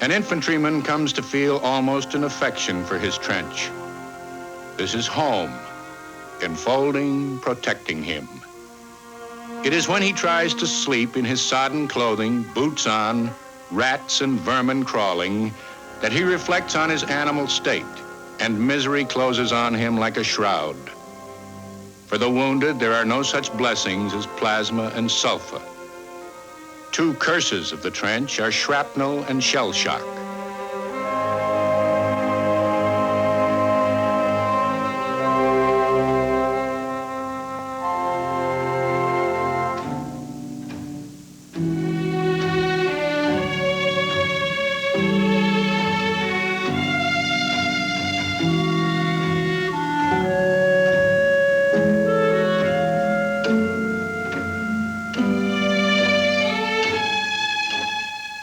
Speaker 1: An infantryman comes to feel almost an affection for his trench. This is home, enfolding, protecting him. It is when he tries to sleep in his sodden clothing, boots on, rats and vermin crawling, that he reflects on his animal state, and misery closes on him like a shroud. For the wounded, there are no such blessings as plasma and sulfa. Two curses of the trench are shrapnel and shell shock.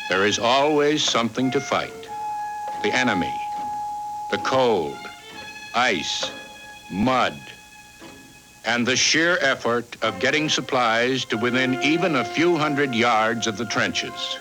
Speaker 1: There is always something to fight. The enemy, the cold, ice, mud, and the sheer effort of getting supplies to within even a few hundred yards of the trenches.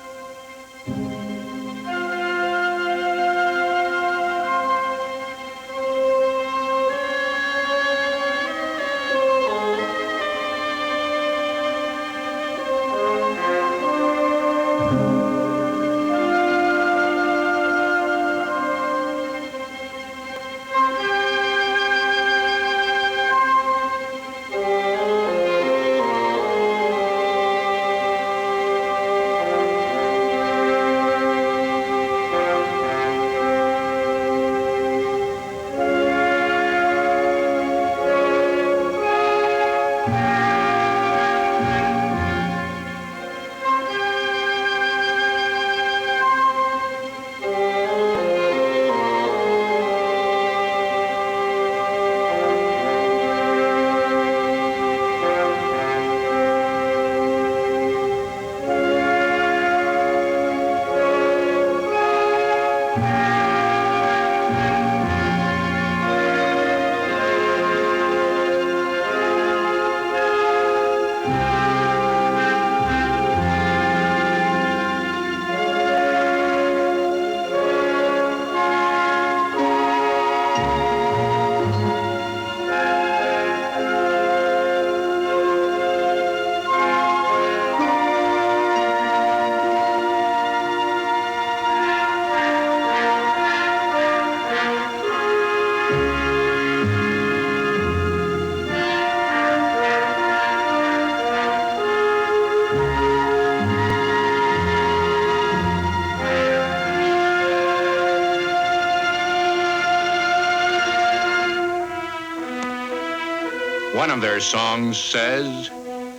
Speaker 1: One of their songs says,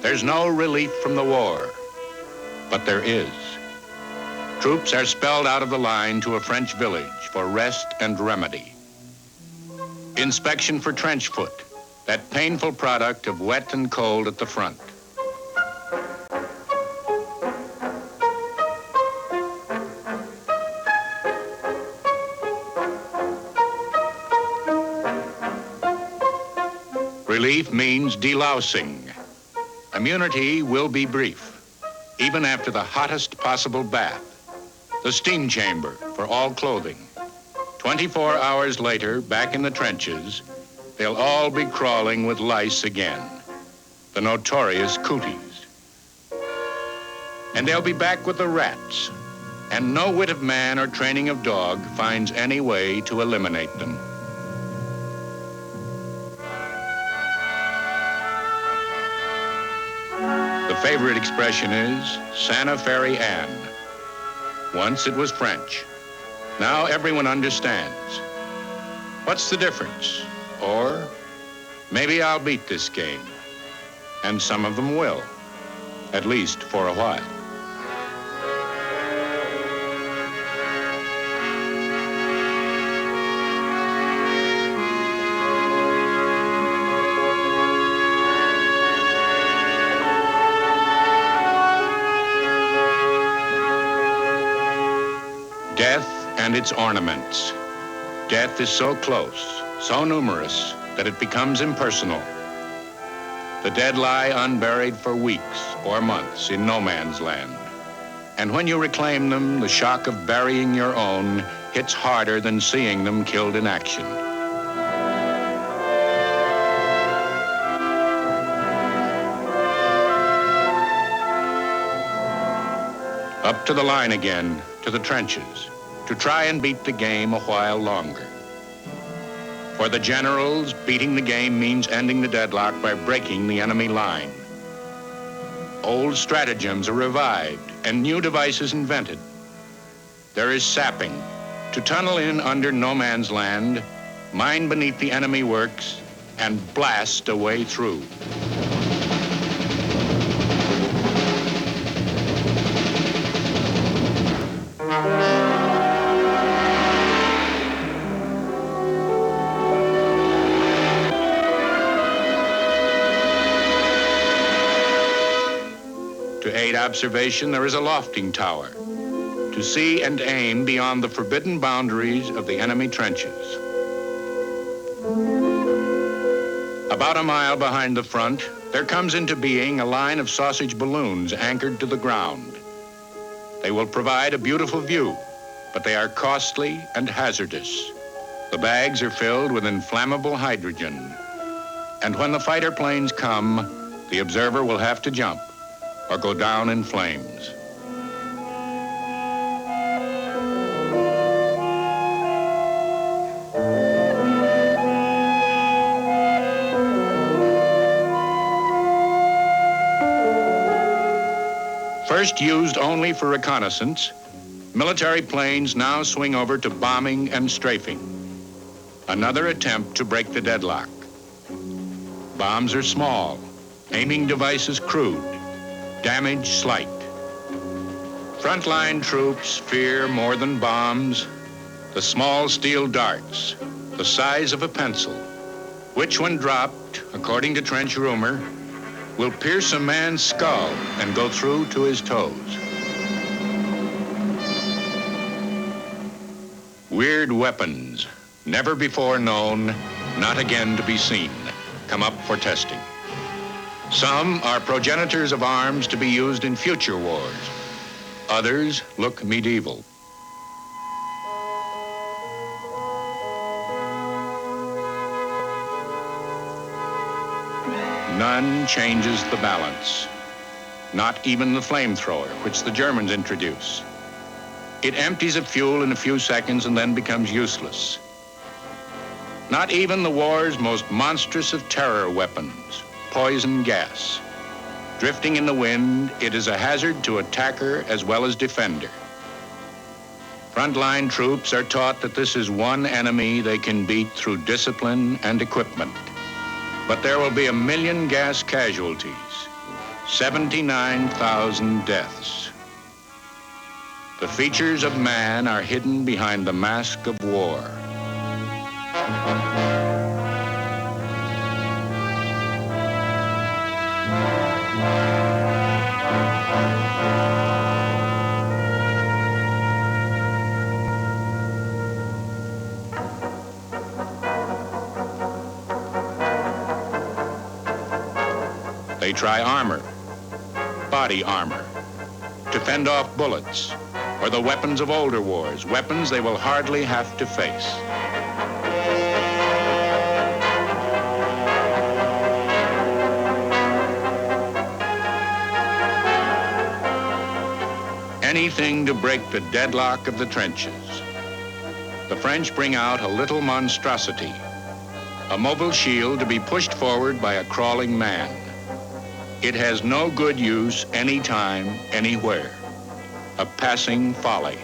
Speaker 1: "There's no relief from the war," but there is. Troops are spelled out of the line to a French village for rest and remedy. Inspection for trench foot, that painful product of wet and cold at the front. Relief means delousing. Immunity will be brief, even after the hottest possible bath. The steam chamber for all clothing. 24 hours later, back in the trenches, they'll all be crawling with lice again, the notorious cooties. And they'll be back with the rats, and no wit of man or training of dog finds any way to eliminate them. The favorite expression is Santa Fe Ann. Once it was French. Now everyone understands. What's the difference? Or maybe I'll beat this game. And some of them will, at least for a while. Death and its ornaments. Death is so close, so numerous, that it becomes impersonal. The dead lie unburied for weeks or months in no man's land. And when you reclaim them, the shock of burying your own hits harder than seeing them killed in action. Up to the line again, to the trenches, to try and beat the game a while longer. For the generals, beating the game means ending the deadlock by breaking the enemy line. Old stratagems are revived and new devices invented. There is sapping, to tunnel in under no man's land, mine beneath the enemy works, and blast a way through. To aid observation, there is a lofting tower to see and aim beyond the forbidden boundaries of the enemy trenches. About a mile behind the front, there comes into being a line of sausage balloons anchored to the ground. They will provide a beautiful view, but they are costly and hazardous. The bags are filled with inflammable hydrogen. And when the fighter planes come, the observer will have to jump or go down in flames. First used only for reconnaissance, military planes now swing over to bombing and strafing. Another attempt to break the deadlock. Bombs are small, aiming devices crude, damage slight. Frontline troops fear more than bombs the small steel darts, the size of a pencil, which when dropped, according to trench rumor, will pierce a man's skull and go through to his toes. Weird weapons, never before known, not again to be seen, come up for testing. Some are progenitors of arms to be used in future wars. Others look medieval. None changes the balance. Not even the flamethrower, which the Germans introduce. It empties of fuel in a few seconds and then becomes useless. Not even the war's most monstrous of terror weapons, poison gas. Drifting in the wind, it is a hazard to attacker as well as defender. Frontline troops are taught that this is one enemy they can beat through discipline and equipment. But there will be 1 million gas casualties, 79,000 deaths. The features of man are hidden behind the mask of war. They try armor, body armor, to fend off bullets, or the weapons of older wars, weapons they will hardly have to face. Anything to break the deadlock of the trenches. The French bring out a little monstrosity, a mobile shield to be pushed forward by a crawling man. It has no good use anytime, anywhere. A passing folly.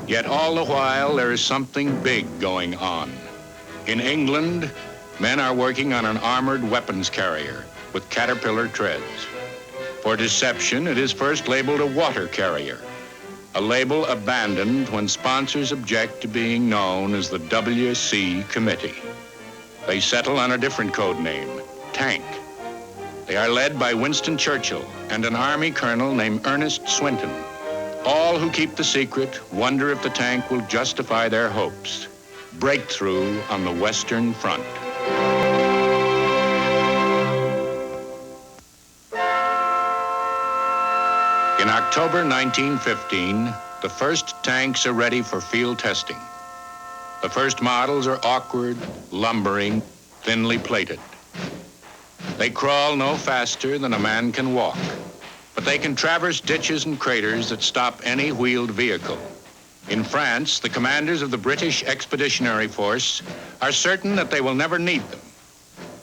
Speaker 1: Yet all the while, there is something big going on. In England, men are working on an armored weapons carrier with caterpillar treads. For deception, it is first labeled a water carrier, a label abandoned when sponsors object to being known as the WC Committee. They settle on a different code name, Tank. They are led by Winston Churchill and an Army colonel named Ernest Swinton. All who keep the secret wonder if the tank will justify their hopes. Breakthrough on the Western Front. In October 1915, the first tanks are ready for field testing. The first models are awkward, lumbering, thinly plated. They crawl no faster than a man can walk, but they can traverse ditches and craters that stop any wheeled vehicle. In France, the commanders of the British Expeditionary Force are certain that they will never need them,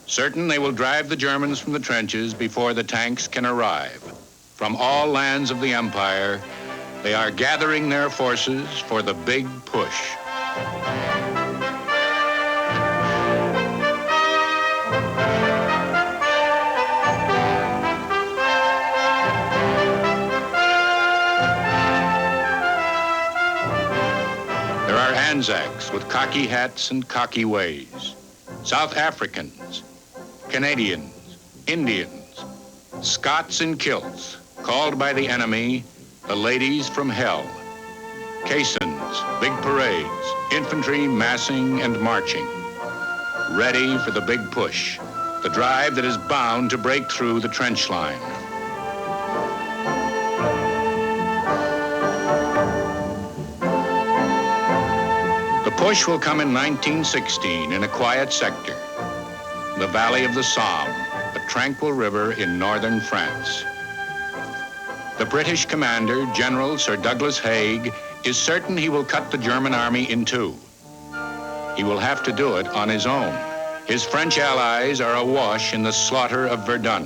Speaker 1: certain they will drive the Germans from the trenches before the tanks can arrive. From all lands of the empire, they are gathering their forces for the big push. There are Anzacs with cocky hats and cocky ways, South Africans, Canadians, Indians, Scots in kilts, called by the enemy the ladies from hell, caissons, big parades, infantry massing and marching, ready for the big push, the drive that is bound to break through the trench line. The push will come in 1916 in a quiet sector, the valley of the Somme, a tranquil river in northern France. The British commander, General Sir Douglas Haig, is certain he will cut the German army in two. He will have to do it on his own. His French allies are awash in the slaughter of Verdun.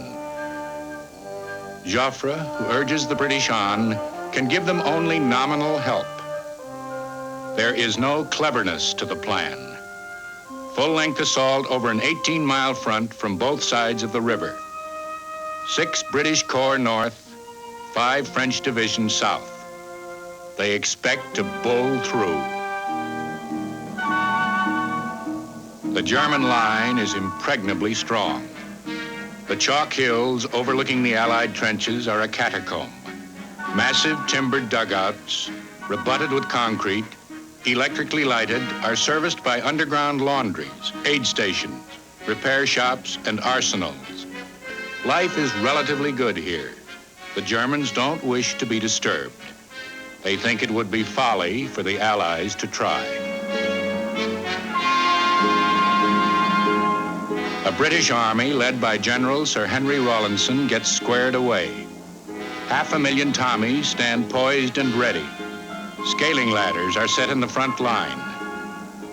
Speaker 1: Joffre, who urges the British on, can give them only nominal help. There is no cleverness to the plan. Full-length assault over an 18-mile front from both sides of the river. 6 British Corps north, 5 French divisions south. They expect to bull through. The German line is impregnably strong. The chalk hills overlooking the Allied trenches are a catacomb. Massive timbered dugouts, rebutted with concrete, electrically lighted, are serviced by underground laundries, aid stations, repair shops, and arsenals. Life is relatively good here. The Germans don't wish to be disturbed. They think it would be folly for the Allies to try. A British army led by General Sir Henry Rawlinson gets squared away. 500,000 Tommies stand poised and ready. Scaling ladders are set in the front line.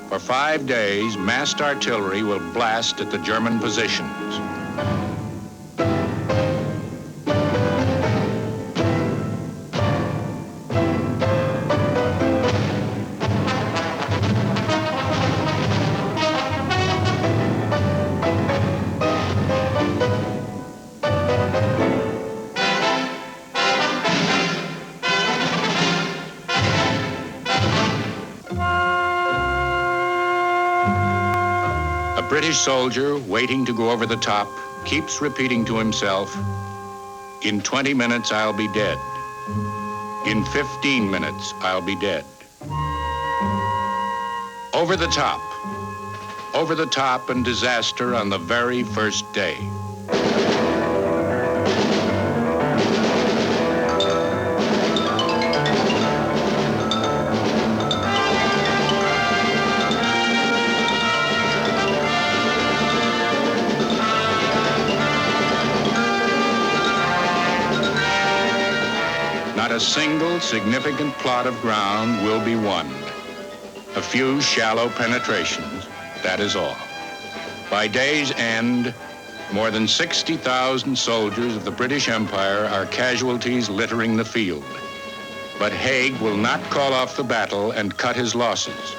Speaker 1: For 5 days, massed artillery will blast at the German positions. A British soldier waiting to go over the top keeps repeating to himself, "In 20 minutes, I'll be dead. In 15 minutes, I'll be dead." Over the top and disaster on the very first day. Not a single significant plot of ground will be won. A few shallow penetrations, that is all. By day's end, more than 60,000 soldiers of the British Empire are casualties littering the field. But Haig will not call off the battle and cut his losses.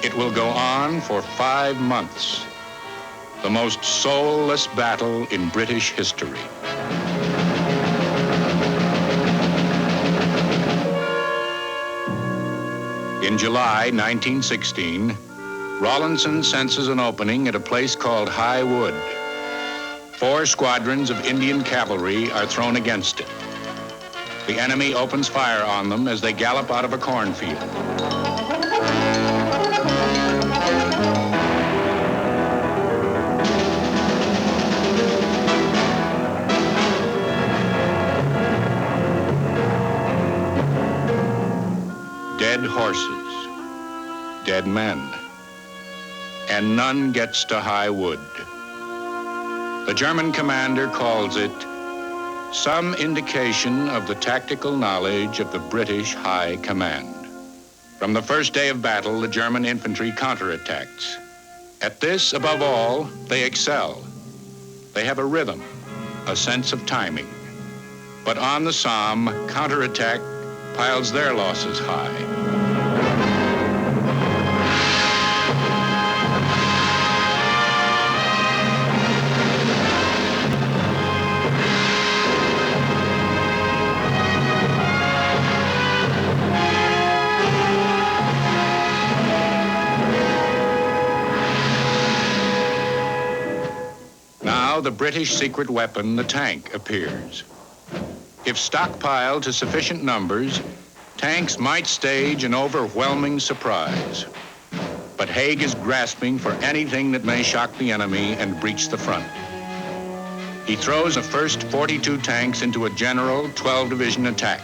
Speaker 1: It will go on for 5 months. The most soulless battle in British history. In July 1916, Rawlinson senses an opening at a place called High Wood. 4 squadrons of Indian cavalry are thrown against it. The enemy opens fire on them as they gallop out of a cornfield. Dead horses, dead men, and none gets to High Wood. The German commander calls it some indication of the tactical knowledge of the British High Command. From the first day of battle, the German infantry counterattacks. At this, above all, they excel. They have a rhythm, a sense of timing. But on the Somme, counterattack piles their losses high. Now the British secret weapon, the tank, appears. If stockpiled to sufficient numbers, tanks might stage an overwhelming surprise. But Haig is grasping for anything that may shock the enemy and breach the front. He throws the first 42 tanks into a general 12-division attack.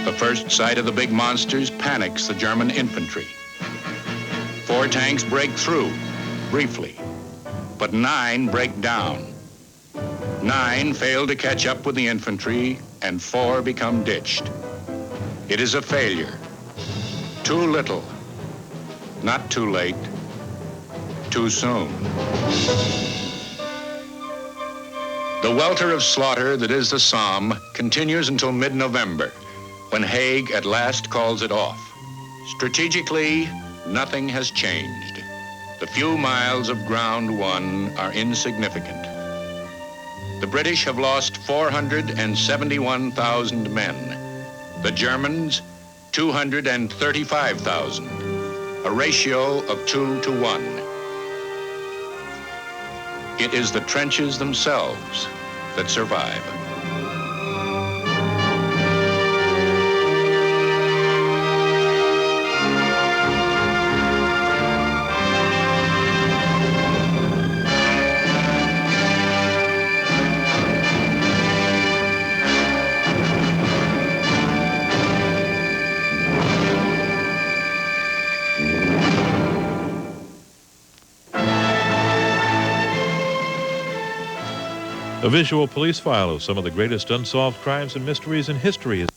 Speaker 1: The first sight of the big monsters panics the German infantry. 4 tanks break through, briefly, but 9 break down. 9 fail to catch up with the infantry, and 4 become ditched. It is a failure. Too little, not too late, too soon. The welter of slaughter that is the Somme continues until mid-November, when Haig at last calls it off. Strategically, nothing has changed. The few miles of ground won are insignificant. The British have lost 471,000 men. The Germans, 235,000, a ratio of 2 to 1. It is the trenches themselves that survive.
Speaker 2: A visual police file of some of the greatest unsolved crimes and mysteries in history is